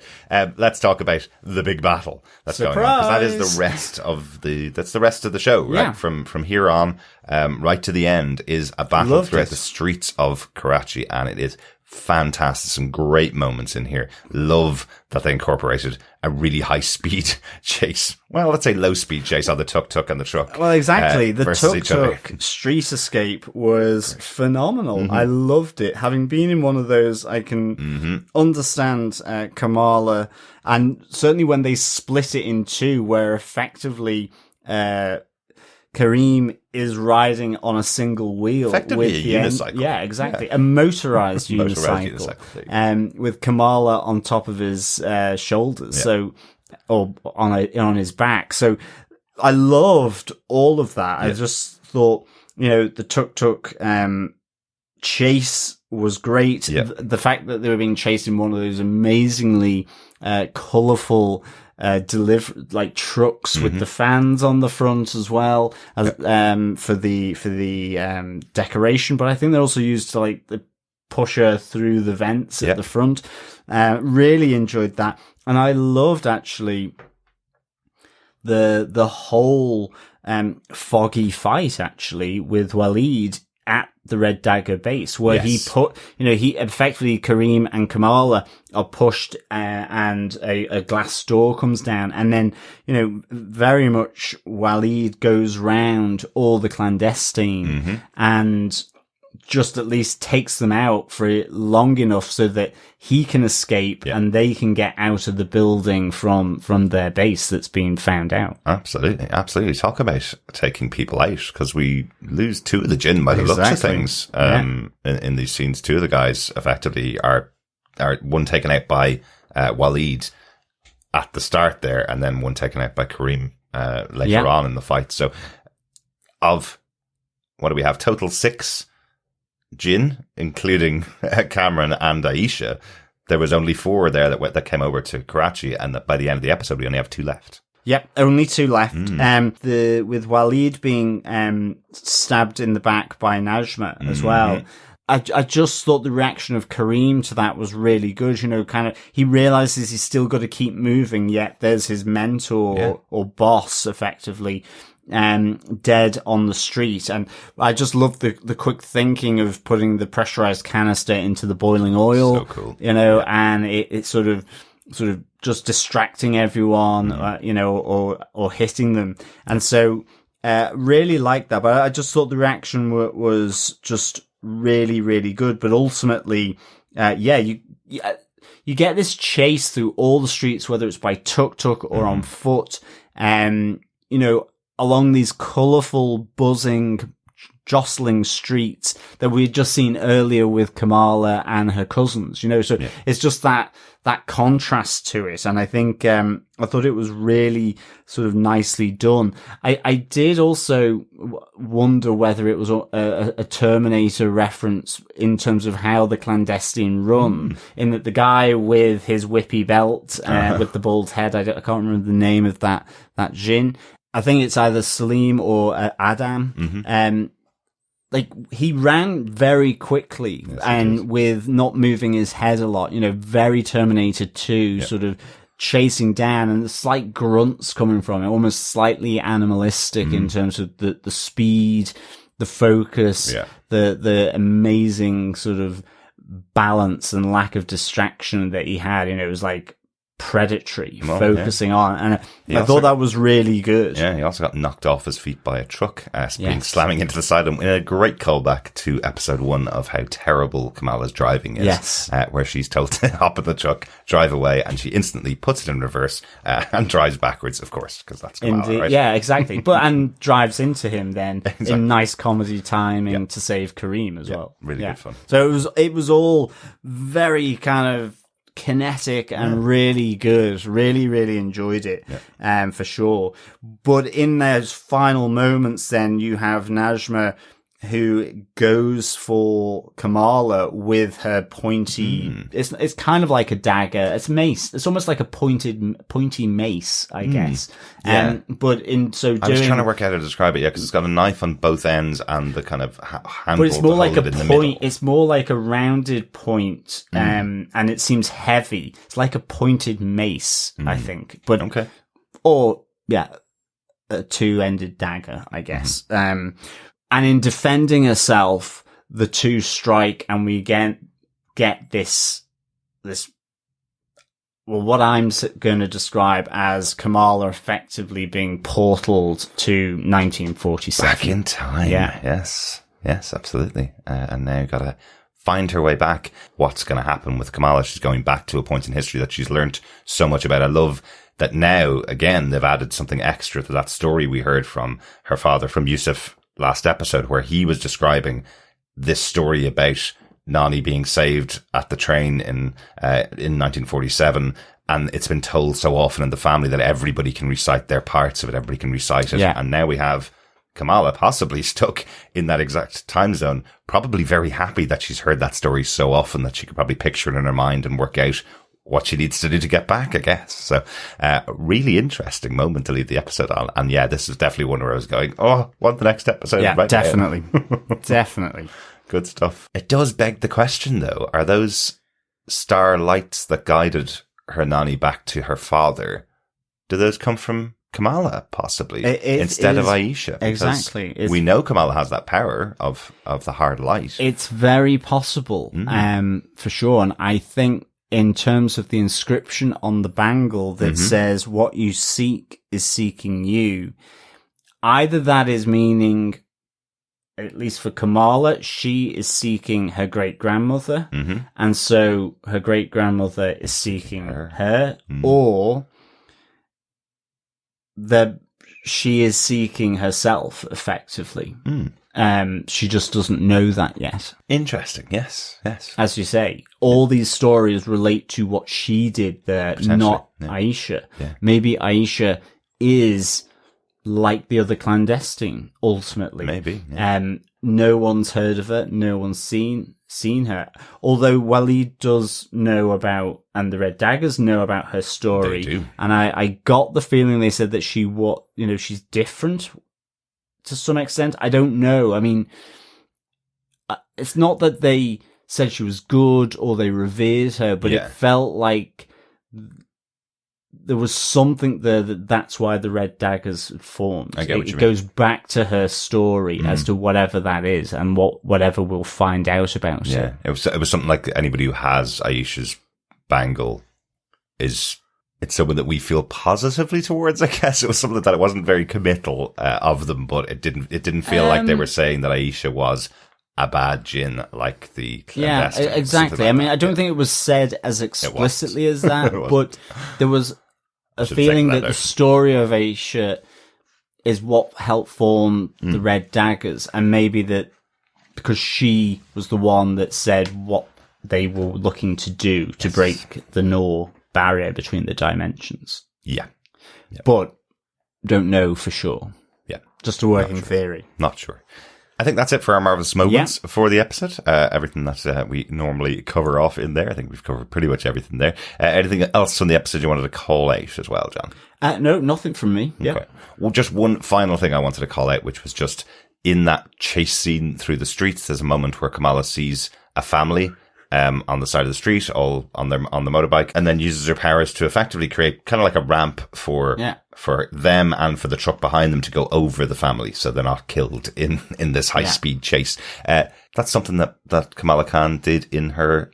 let's talk about the big battle that's going on. Because that is the rest of the show, right? Yeah. From here on, right to the end is a battle throughout the streets of Karachi, and it is fantastic. Some great moments in here. Love that they incorporated a really high speed chase. Well, let's say low speed chase on the tuk-tuk and the truck. Well, exactly. The versus each other. tuk-tuk street escape was phenomenal. I loved it. Having been in one of those, I can understand Kamala, and certainly when they split it in two, where effectively Kareem is riding on a single wheel. Effectively with a unicycle. Yeah, exactly. A motorized Motorized unicycle. With Kamala on top of his shoulders. Yeah. So, or on his back. So I loved all of that. Yeah. I just thought, the tuk-tuk chase was great. Yeah. The fact that they were being chased in one of those amazingly colourful trucks with the fans on the front as well as for the decoration, but I think they're also used to the pusher through the vents at the front. Really enjoyed that, and I loved actually the whole foggy fight actually with Waleed at the Red Dagger base, where he effectively, Kareem and Kamala are pushed, and a glass door comes down, and then, very much Waleed goes round all the clandestine and just at least takes them out for long enough so that he can escape and they can get out of the building from their base that's been found out. Absolutely. Talk about taking people out, because we lose two of the jinn by the looks of things. In these scenes, two of the guys effectively are one taken out by Waleed at the start there, and then one taken out by Kareem later on in the fight. So of what do we have? Total 6 jinn, including Cameron and Aisha. There was only 4 there that came over to Karachi, and by the end of the episode, we only have 2 left. Yep, only 2 left. With Waleed being stabbed in the back by Najma as well. I just thought the reaction of Kareem to that was really good. He realizes he's still got to keep moving, yet there's his mentor or boss, effectively, dead on the street. And I just love the quick thinking of putting the pressurized canister into the boiling oil. So cool. And it sort of just distracting everyone, or hitting them. And so, really liked that. But I just thought the reaction was just really, really good. But ultimately, you get this chase through all the streets, whether it's by tuk-tuk or on foot. you know, along these colourful, buzzing, jostling streets that we'd just seen earlier with Kamala and her cousins, you know, so it's just that contrast to it. And I think, I thought it was really sort of nicely done. I did also wonder whether it was a Terminator reference in terms of how the clandestine run, in that the guy with his whippy belt, with the bald head, I can't remember the name of that djinn. I think it's either Salim or Adam. Like, he ran very quickly and with not moving his head a lot, you know, very Terminator 2 sort of chasing down, and the slight grunts coming from it, almost slightly animalistic in terms of the speed, the focus, the amazing sort of balance and lack of distraction that he had. You know, it was like predatory, focusing on, and I thought that was really good. Yeah, he also got knocked off his feet by a truck, slamming into the side of him, in a great callback to episode 1 of how terrible Kamala's driving is, where she's told to hop in the truck, drive away, and she instantly puts it in reverse and drives backwards, of course, because that's Kamala, right? Yeah, exactly. And drives into him then in nice comedy timing to save Kareem as well. Really good fun. So it was all very kind of kinetic and really good. Really enjoyed it, for sure. But in those final moments, then you have Najma, who goes for Kamala with her pointy. It's kind of like a dagger. It's mace. It's almost like a pointy mace, I guess. But in so doing, I was trying to work out how to describe it. Yeah, because it's got a knife on both ends and the kind of handle. But it's more like a point. point. It's more like a rounded point, and it seems heavy. It's like a pointed mace, I think. But or a two-ended dagger, I guess. And in defending herself, the two strike, and we get this, well, what I'm going to describe as Kamala effectively being portaled to 1947. Back in time. Yeah. Yes, absolutely. And now got to find her way back. What's going to happen with Kamala? She's going back to a point in history that she's learnt so much about. I love that now, again, they've added something extra to that story we heard from her father, from Yusuf, last episode, where he was describing this story about Nani being saved at the train in 1947, and it's been told so often in the family that everybody can recite their parts of it, everybody can recite it, and now we have Kamala possibly stuck in that exact time zone, probably very happy that she's heard that story so often that she could probably picture it in her mind and work out what she needs to do to get back, I guess. So, really interesting moment to leave the episode on. And this is definitely one where I was going, want the next episode? Yeah, right definitely. Definitely. Good stuff. It does beg the question, though. Are those star lights that guided her Nani back to her father, do those come from Kamala, possibly, instead of Aisha? Exactly. We know Kamala has that power of the hard light. It's very possible, for sure. And I think, in terms of the inscription on the bangle that says, "What you seek is seeking you," either that is meaning, at least for Kamala, she is seeking her great-grandmother, and so her great-grandmother is seeking her, or that she is seeking herself, effectively. She just doesn't know that yet. Interesting. Yes. As you say, all these stories relate to what she did there, not Aisha. Yeah. Maybe Aisha is like the other clandestine, ultimately. Maybe. No one's heard of her. No one's seen her. Although Waleed does know about, and the Red Daggers know about her story. They do. And I got the feeling they said that she's different to some extent. I don't know. I mean, it's not that they said she was good or they revered her, but it felt like there was something there that's why the Red Daggers formed. I get what you mean. It goes back to her story as to whatever that is and whatever we'll find out about it. It was something like anybody who has Aisha's bangle it's someone that we feel positively towards, I guess. It was something that it wasn't very committal of them, but it didn't feel like they were saying that Aisha was a bad djinn like the clandestine. Yeah, exactly. Like I mean, I don't think it was said as explicitly as that, but there was a Should feeling take that that the out. story of Aisha is what helped form the Red Daggers, and maybe that because she was the one that said what they were looking to do to break the Noor barrier between the dimensions. Yeah. But don't know for sure. Yeah. Just a working theory. Not sure. I think that's it for our Marvelous Moments for the episode. Everything that we normally cover off in there. I think we've covered pretty much everything there. Anything else from the episode you wanted to call out as well, John? No, nothing from me. Yeah. Okay. Well, just one final thing I wanted to call out, which was just in that chase scene through the streets, there's a moment where Kamala sees a family on the side of the street, all on the motorbike, and then uses her powers to effectively create kind of like a ramp for them and for the truck behind them to go over the family, so they're not killed in this high speed chase. That's something that Kamala Khan did in her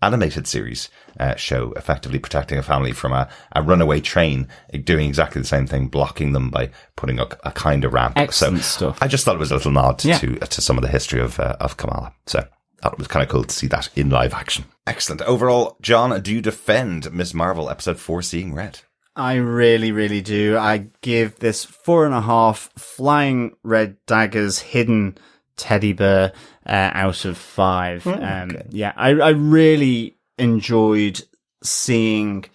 animated series show, effectively protecting a family from a runaway train, doing exactly the same thing, blocking them by putting a kind of ramp. Excellent stuff. I just thought it was a little nod to some of the history of Kamala. So thought it was kind of cool to see that in live action. Excellent. Overall, John, do you defend Ms. Marvel episode 4 Seeing Red? I really, really do. I give this 4.5 flying red daggers hidden teddy bear out of 5. Okay. I really enjoyed seeing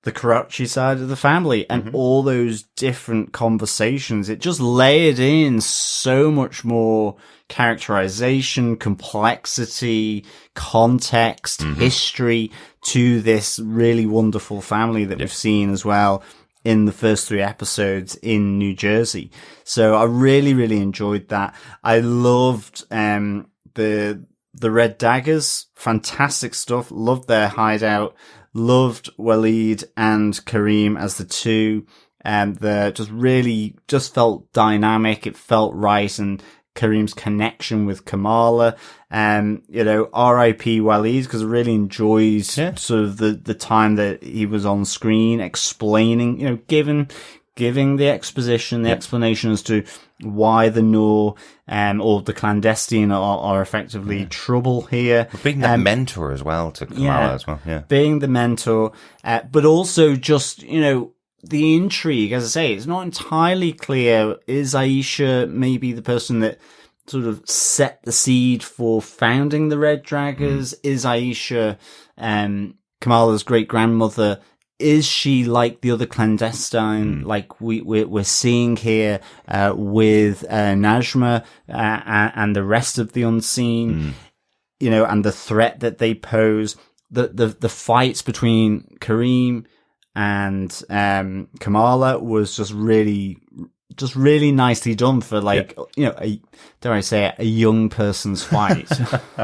the Karachi side of the family and all those different conversations. It just layered in so much more characterization, complexity, context, history to this really wonderful family that we've seen as well in the first 3 episodes in New Jersey. So I really, really enjoyed that. I loved the Red Daggers. Fantastic stuff. Loved their hideout. Loved Waleed and Kareem as the two. They just felt dynamic. It felt right. And Kareem's connection with Kamala, R.I.P. Waleed, because I really enjoyed sort of the time that he was on screen explaining, giving the exposition, the explanation as to why the Noor, or the clandestine are effectively trouble here. But being that mentor as well to Kamala as well. Yeah. Being the mentor, but also just, the intrigue, as I say, it's not entirely clear. Is Aisha maybe the person that sort of set the seed for founding the Red Daggers? Is Aisha Kamala's great grandmother? Is she like the other clandestine, like we're seeing here with Najma and the rest of the unseen, and the threat that they pose, the fights between Kareem and Kamala was just really nicely done for dare I say it, a young person's fight.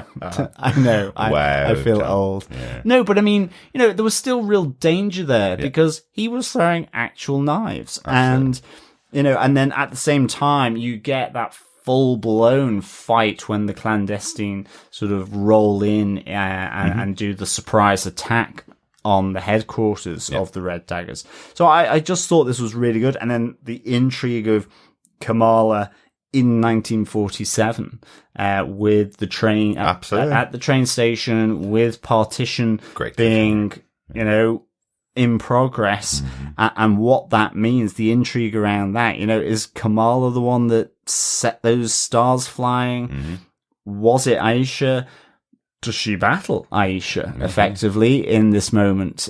I know. I feel John. old. Yeah. No, but I mean, there was still real danger there because he was throwing actual knives. Absolutely. And then at the same time, you get that full-blown fight when the clandestine sort of roll in and do the surprise attack on the headquarters of the Red Daggers. So I just thought this was really good. And then the intrigue of Kamala in 1947 with the train at the train station, with partition being, in progress, and what that means, the intrigue around that. Is Kamala the one that set those stars flying? Was it Aisha? Does she battle Aisha effectively in this moment?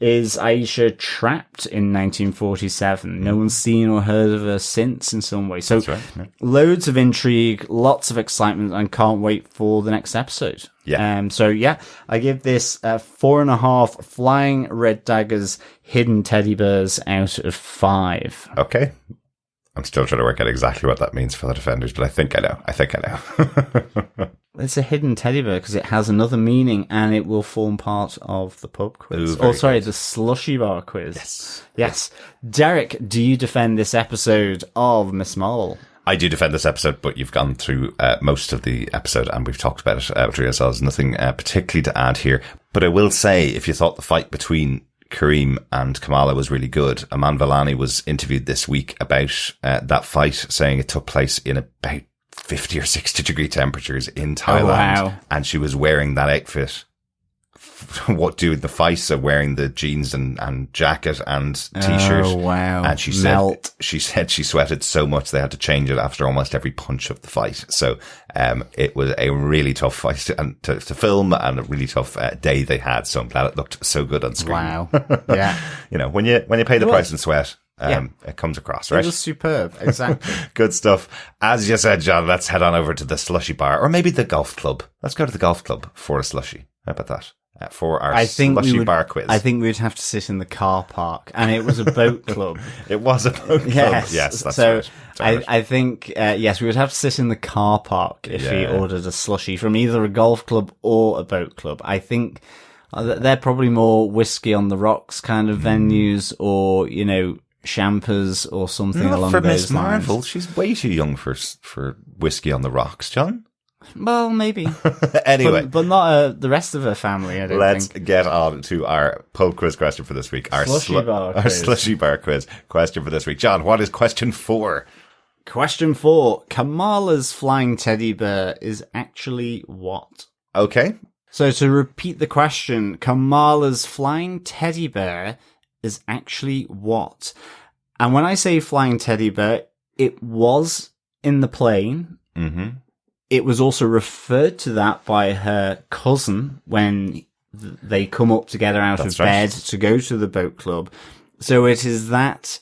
Is Aisha trapped in 1947? No one's seen or heard of her since in some way. So loads of intrigue, lots of excitement, and can't wait for the next episode. I give this 4.5 flying Red Daggers hidden teddy bears out of 5. Okay. I'm still trying to work out exactly what that means for the Defenders, but I think I know. It's a hidden teddy bear because it has another meaning and it will form part of the pub quiz. The slushy bar quiz. Yes. Derek, do you defend this episode of Miss Marvel? I do defend this episode, but you've gone through most of the episode and we've talked about it between ourselves. Nothing particularly to add here. But I will say, if you thought the fight between Kareem and Kamala was really good, Aman Vellani was interviewed this week about that fight, saying it took place in about 50 or 60 degree temperatures in Thailand. And she was wearing that outfit what doing the fight, so wearing the jeans and jacket and t-shirt. Oh, wow. And she said she sweated so much they had to change it after almost every punch of the fight. So it was a really tough fight to film, and a really tough day they had. So I'm glad it looked so good on screen. Wow. Yeah. You know, when you pay the price in sweat, it comes across, right? It was superb. Exactly. Good stuff. As you said, John, let's head on over to the slushy bar, or maybe the golf club. Let's go to the golf club for a slushy. How about that? For our slushy bar quiz. I think we'd have to sit in the car park, and it was a boat club. It was a boat club. Yes, that's so right. Right. I think, yes, we would have to sit in the car park if we ordered a slushy from either a golf club or a boat club. I think they're probably more whiskey on the rocks kind of venues, or, you know, champers or something along for those Miss lines. Marvel, she's way too young for whiskey on the rocks, John. Well, maybe. Anyway. But not the rest of her family, I don't Let's think. get on to our pub quiz question for this week. Our slushy bar quiz question for this week. John, what is question 4? Question 4. Kamala's flying teddy bear is actually what? Okay. So to repeat the question, Kamala's flying teddy bear is actually what? And when I say flying teddy bear, it was in the plane. Mm-hmm. It was also referred to that by her cousin when they come up together out of bed to go to the boat club. So it is that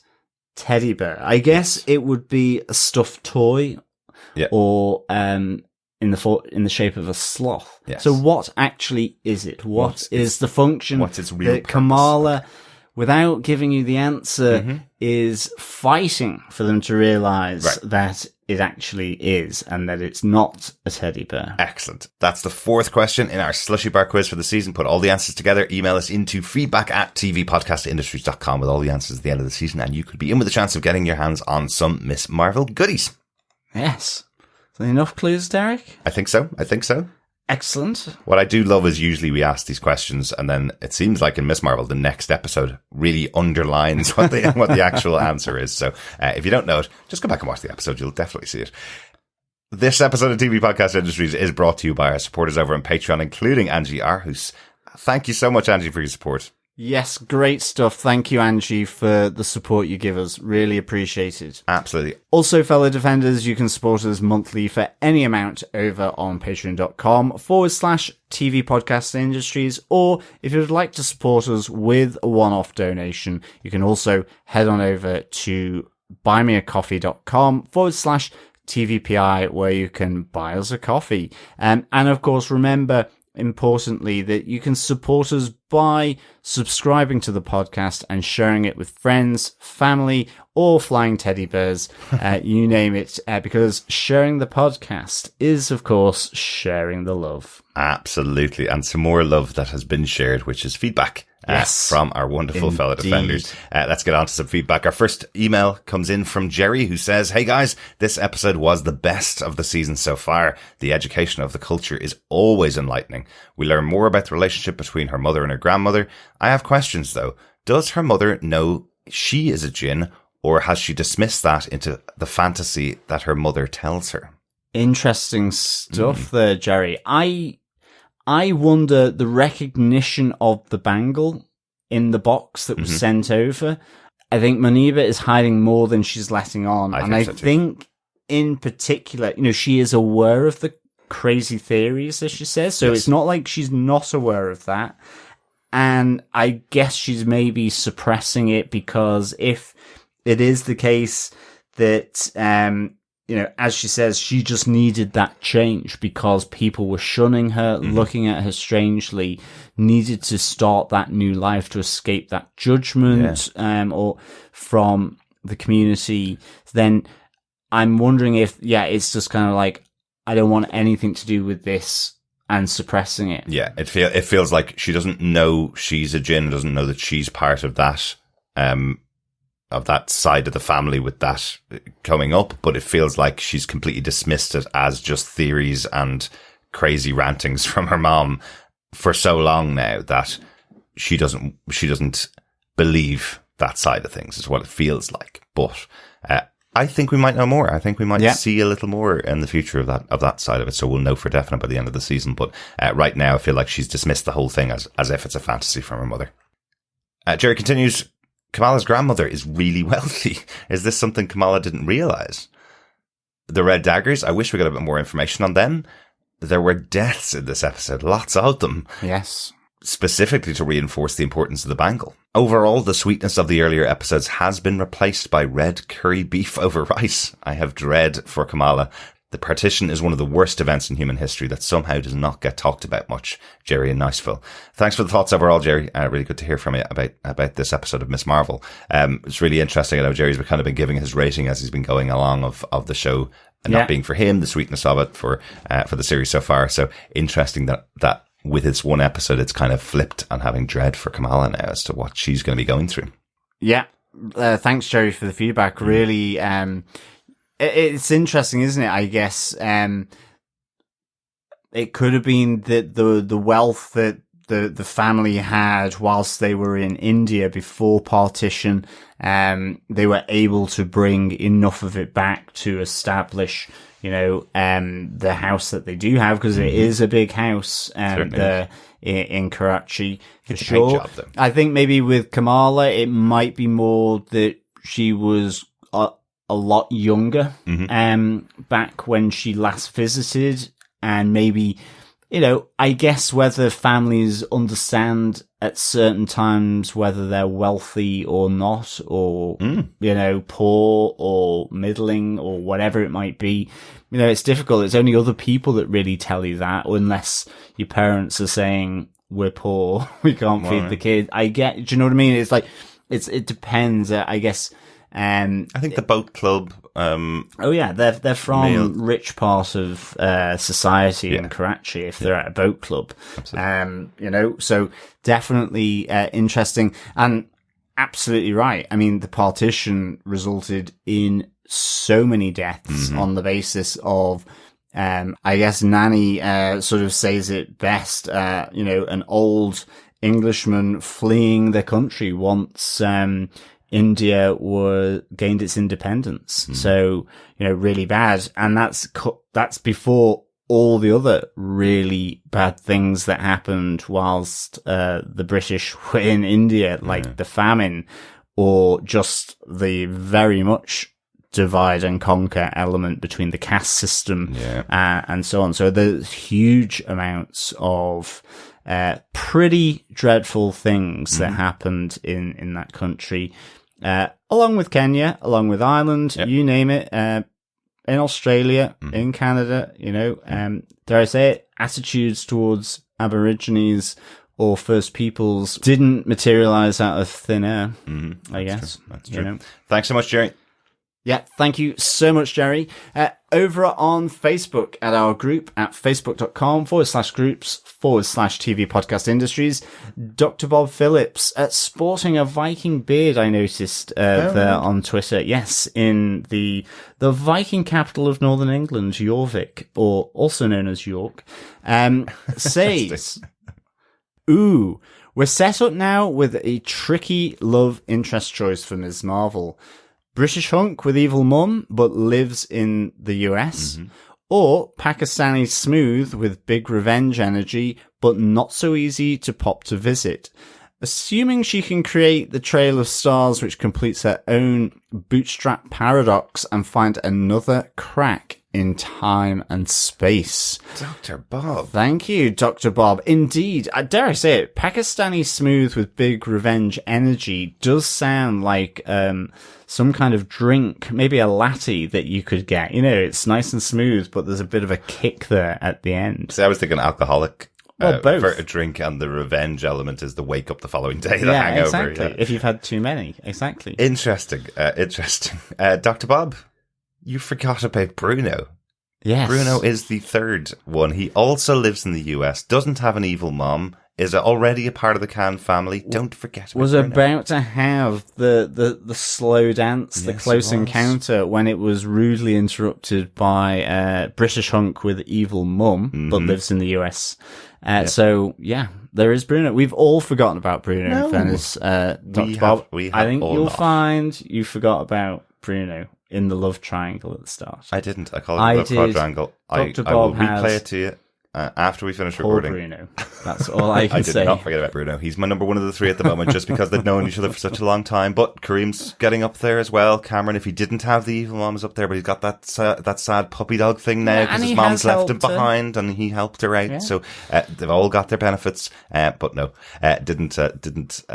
teddy bear. I guess it would be a stuffed toy, or in the shape of a sloth. Yes. So what actually is it? What is the function? What's its real that purpose? Kamala, without giving you the answer, is fighting for them to realize that it actually is, and that it's not a teddy bear. Excellent. That's the 4th question in our slushy bar quiz for the season. Put all the answers together. Email us into feedback@tvpodcastindustries.com with all the answers at the end of the season, and you could be in with a chance of getting your hands on some Miss Marvel goodies. Yes. Is there enough clues, Derek? I think so. Excellent. What I do love is usually we ask these questions, and then it seems like in Miss Marvel, the next episode really underlines what the actual answer is. So if you don't know it, just go back and watch the episode. You'll definitely see it. This episode of TV Podcast Industries is brought to you by our supporters over on Patreon, including Angie Arhus. Thank you so much, Angie, for your support. Yes, great stuff. Thank you, Angie, for the support you give us. Really appreciate it. Absolutely. Also, fellow defenders, you can support us monthly for any amount over on patreon.com/TV Podcast Industries. Or if you would like to support us with a one-off donation, you can also head on over to buymeacoffee.com/TVPI, where you can buy us a coffee. And of course, remember, importantly, that you can support us by subscribing to the podcast and sharing it with friends, family, or flying teddy bears, you name it, because sharing the podcast is, of course, sharing the love. Absolutely. And some more love that has been shared, which is feedback. From our wonderful fellow defenders. Let's get on to some feedback. Our first email comes in from Jerry, who says, "Hey guys, this episode was the best of the season so far. The education of the culture is always enlightening. We learn more about the relationship between her mother and her grandmother. I have questions though. Does her mother know she is a jinn, or has she dismissed that into the fantasy that her mother tells her?" Interesting stuff there, Jerry. I wonder the recognition of the bangle in the box that was sent over. I think Muniba is hiding more than she's letting on. I think in particular, you know, she is aware of the crazy theories, as she says. So it's not like she's not aware of that. And I guess she's maybe suppressing it because if it is the case that, you know, as she says, she just needed that change because people were shunning her, looking at her strangely, needed to start that new life to escape that judgment, or from the community. Then I'm wondering if, it's just kind of like, I don't want anything to do with this and suppressing it. Yeah, it feels like she doesn't know she's a jinn, doesn't know that she's part of that, side of the family with that coming up, but it feels like she's completely dismissed it as just theories and crazy rantings from her mom for so long now that she doesn't believe that side of things is what it feels like. But I think we might know more. I think we might Yeah. see a little more in the future of that side of it. So we'll know for definite by the end of the season. But right now, I feel like she's dismissed the whole thing as if it's a fantasy from her mother. Jerry continues, Kamala's grandmother is really wealthy. Is this something Kamala didn't realize? The Red Daggers, I wish we got a bit more information on them. There were deaths in this episode, lots of them. Yes. Specifically to reinforce the importance of the bangle. Overall, the sweetness of the earlier episodes has been replaced by red curry beef over rice. I have dread for Kamala. The partition is one of the worst events in human history that somehow does not get talked about much. Jerry in Niceville. Thanks for the thoughts overall, Jerry. Really good to hear from you about this episode of Miss Marvel. It's really interesting. I know Jerry's kind of been giving his rating as he's been going along of the show, and not being for him, the sweetness of it for the series so far. So interesting that with its one episode, it's kind of flipped and having dread for Kamala now as to what she's going to be going through. Yeah. Thanks, Jerry, for the feedback. Really, it's interesting, isn't it? I guess it could have been that the wealth that the family had whilst they were in India before partition, they were able to bring enough of it back to establish, the house that they do have, because it is a big house in Karachi, for sure. Job, I think maybe with Kamala, it might be more that she was a lot younger, back when she last visited, and maybe, I guess whether families understand at certain times whether they're wealthy or not, or, poor or middling or whatever it might be. It's difficult. It's only other people that really tell you that, unless your parents are saying, we're poor, we can't feed the kid. Do you know what I mean? It's like, it depends, I guess. I think the boat club. They're from rich part of society in Karachi. If they're at a boat club, absolutely. So definitely interesting and absolutely right. I mean, the partition resulted in so many deaths on the basis of. I guess Nanny sort of says it best. An old Englishman fleeing the country once. India gained its independence. So, really bad. And that's before all the other really bad things that happened whilst, the British were in India, like the famine, or just the very much divide and conquer element between the caste system, and so on. So there's huge amounts of, pretty dreadful things that happened in that country. Along with Kenya, along with Ireland, you name it, in Australia, in Canada, dare I say it, attitudes towards Aborigines or First Peoples didn't materialize out of thin air, I guess. That's true. Thanks so much, Jerry. Yeah, thank you so much, Jerry. Over on Facebook at our group at facebook.com/groups/TV Podcast Industries, Dr. Bob Phillips sporting a Viking beard, I noticed there on Twitter. Yes, in the Viking capital of Northern England, Jorvik, or also known as York, says, ooh, we're set up now with a tricky love interest choice for Ms. Marvel. British hunk with evil mum, but lives in the US. Or Pakistani smooth with big revenge energy, but not so easy to pop to visit. Assuming she can create the trail of stars which completes her own bootstrap paradox and find another crack in time and space. Dr. Bob. Thank you, Dr. Bob. Indeed, dare I say it, Pakistani smooth with big revenge energy does sound like some kind of drink, maybe a latte that you could get. It's nice and smooth, but there's a bit of a kick there at the end. See, I was thinking alcoholic. Both. For a drink, and the revenge element is the wake up the following day, the hangover. Exactly. Yeah. If you've had too many. Exactly. Interesting. Dr. Bob, you forgot about Bruno. Yes. Bruno is the third one. He also lives in the US, doesn't have an evil mom, is already a part of the Khan family. Don't forget about Was Bruno. about to have the slow dance, the close encounter, when it was rudely interrupted by British hunk with evil mum, but lives in the US. So, there is Bruno. We've all forgotten about Bruno, in fairness, Dr. Bob. I think you'll find you forgot about Bruno in the love triangle at the start. I didn't. I called it I a did. quadrangle. Dr. I will Bob replay has it to you after we finish Poor recording. Bruno. That's all I can I did say. not forget about Bruno. He's my number one of the three at the moment, just because they've known each other for such a long time. But Kareem's getting up there as well. Cameron, if he didn't have the evil mom, is up there, but he's got that sad puppy dog thing now because his mom's left him behind, and he helped her out. Yeah. So they've all got their benefits. But no, didn't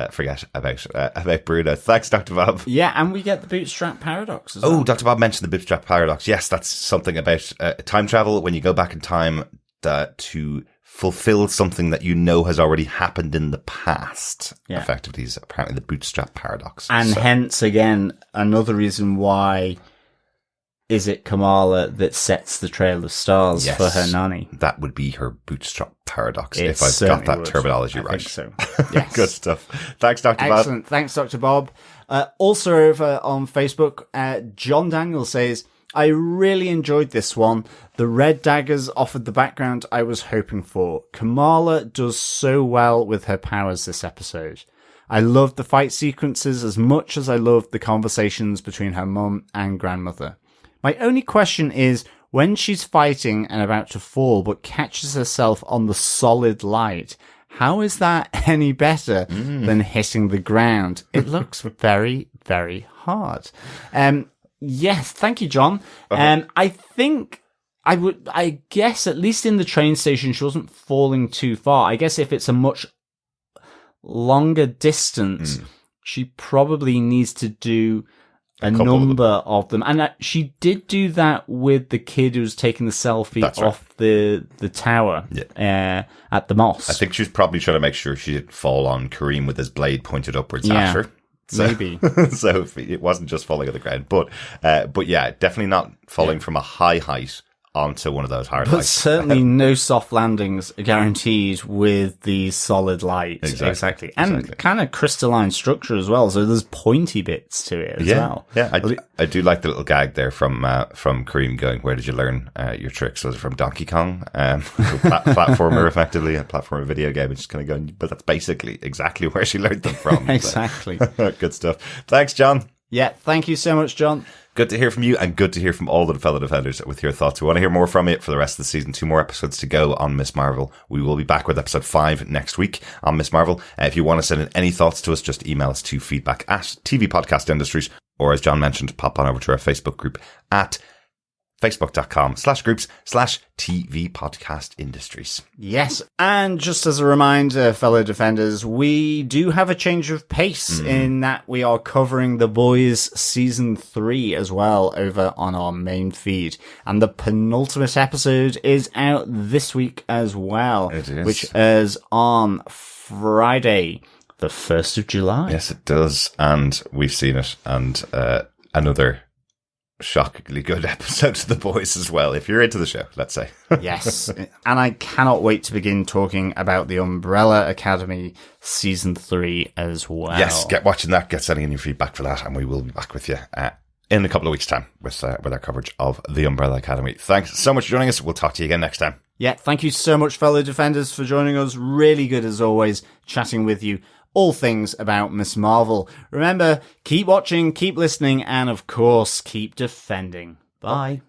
forget about Bruno. Thanks, Dr. Bob. Yeah, and we get the bootstrap paradox as well. Oh, Dr. Bob mentioned the bootstrap paradox. Yes, that's something about time travel when you go back in time to fulfill something that you know has already happened in the past. Yeah. Effectively, is apparently the bootstrap paradox. And hence, again, another reason why is it Kamala that sets the trail of stars for her nanny? That would be her bootstrap paradox, if I've got that terminology right. I think so. Yes. Good stuff. Thanks, Dr. Bob. Excellent. Thanks, Dr. Bob. Also over on Facebook, John Daniel says, I really enjoyed this one. The red daggers offered the background I was hoping for. Kamala does so well with her powers this episode. I loved the fight sequences as much as I loved the conversations between her mum and grandmother. My only question is, when she's fighting and about to fall but catches herself on the solid light, how is that any better than hitting the ground? It looks very, very hard. Yes, thank you, John. I think I guess at least in the train station, she wasn't falling too far. I guess if it's a much longer distance, she probably needs to do a number of them. And she did do that with the kid who was taking the selfie off the tower at the mosque. I think she was probably trying to make sure she didn't fall on Kareem with his blade pointed upwards at her. So, maybe. So it wasn't just falling on the ground. But yeah, definitely not falling from a high height onto one of those hard lights. But certainly no soft landings guaranteed with the solid light. Exactly. And kind of crystalline structure as well. So there's pointy bits to it as well. Yeah, I do like the little gag there from Kareem going, where did you learn your tricks? Was it from Donkey Kong? Platformer, effectively, a platformer video game. It's just kind of going, but that's basically exactly where she learned them from. Exactly. So. Good stuff. Thanks, John. Yeah, thank you so much, John. Good to hear from you, and good to hear from all the fellow defenders with your thoughts. We want to hear more from you for the rest of the season. 2 more episodes to go on Miss Marvel. We will be back with episode 5 next week on Miss Marvel. If you want to send in any thoughts to us, just email us to feedback@tvpodcastindustries, or as John mentioned, pop on over to our Facebook group at facebook.com/groups/TV Podcast Industries. Yes, and just as a reminder, fellow defenders, we do have a change of pace in that we are covering The Boys Season 3 as well over on our main feed. And the penultimate episode is out this week as well. It is. Which is on Friday, the 1st of July. Yes, it does. And we've seen it. And another shockingly good episode to The Boys as well, if you're into the show, let's say. Yes, and I cannot wait to begin talking about the Umbrella Academy Season 3 as well. Yes, get watching that, get sending in your feedback for that, and we will be back with you in a couple of weeks' time with our coverage of the Umbrella Academy. Thanks so much for joining us. We'll talk to you again next time. Yeah, thank you so much, fellow defenders, for joining us. Really good as always, chatting with you. All things about Miss Marvel. Remember, keep watching, keep listening, and of course, keep defending. Bye.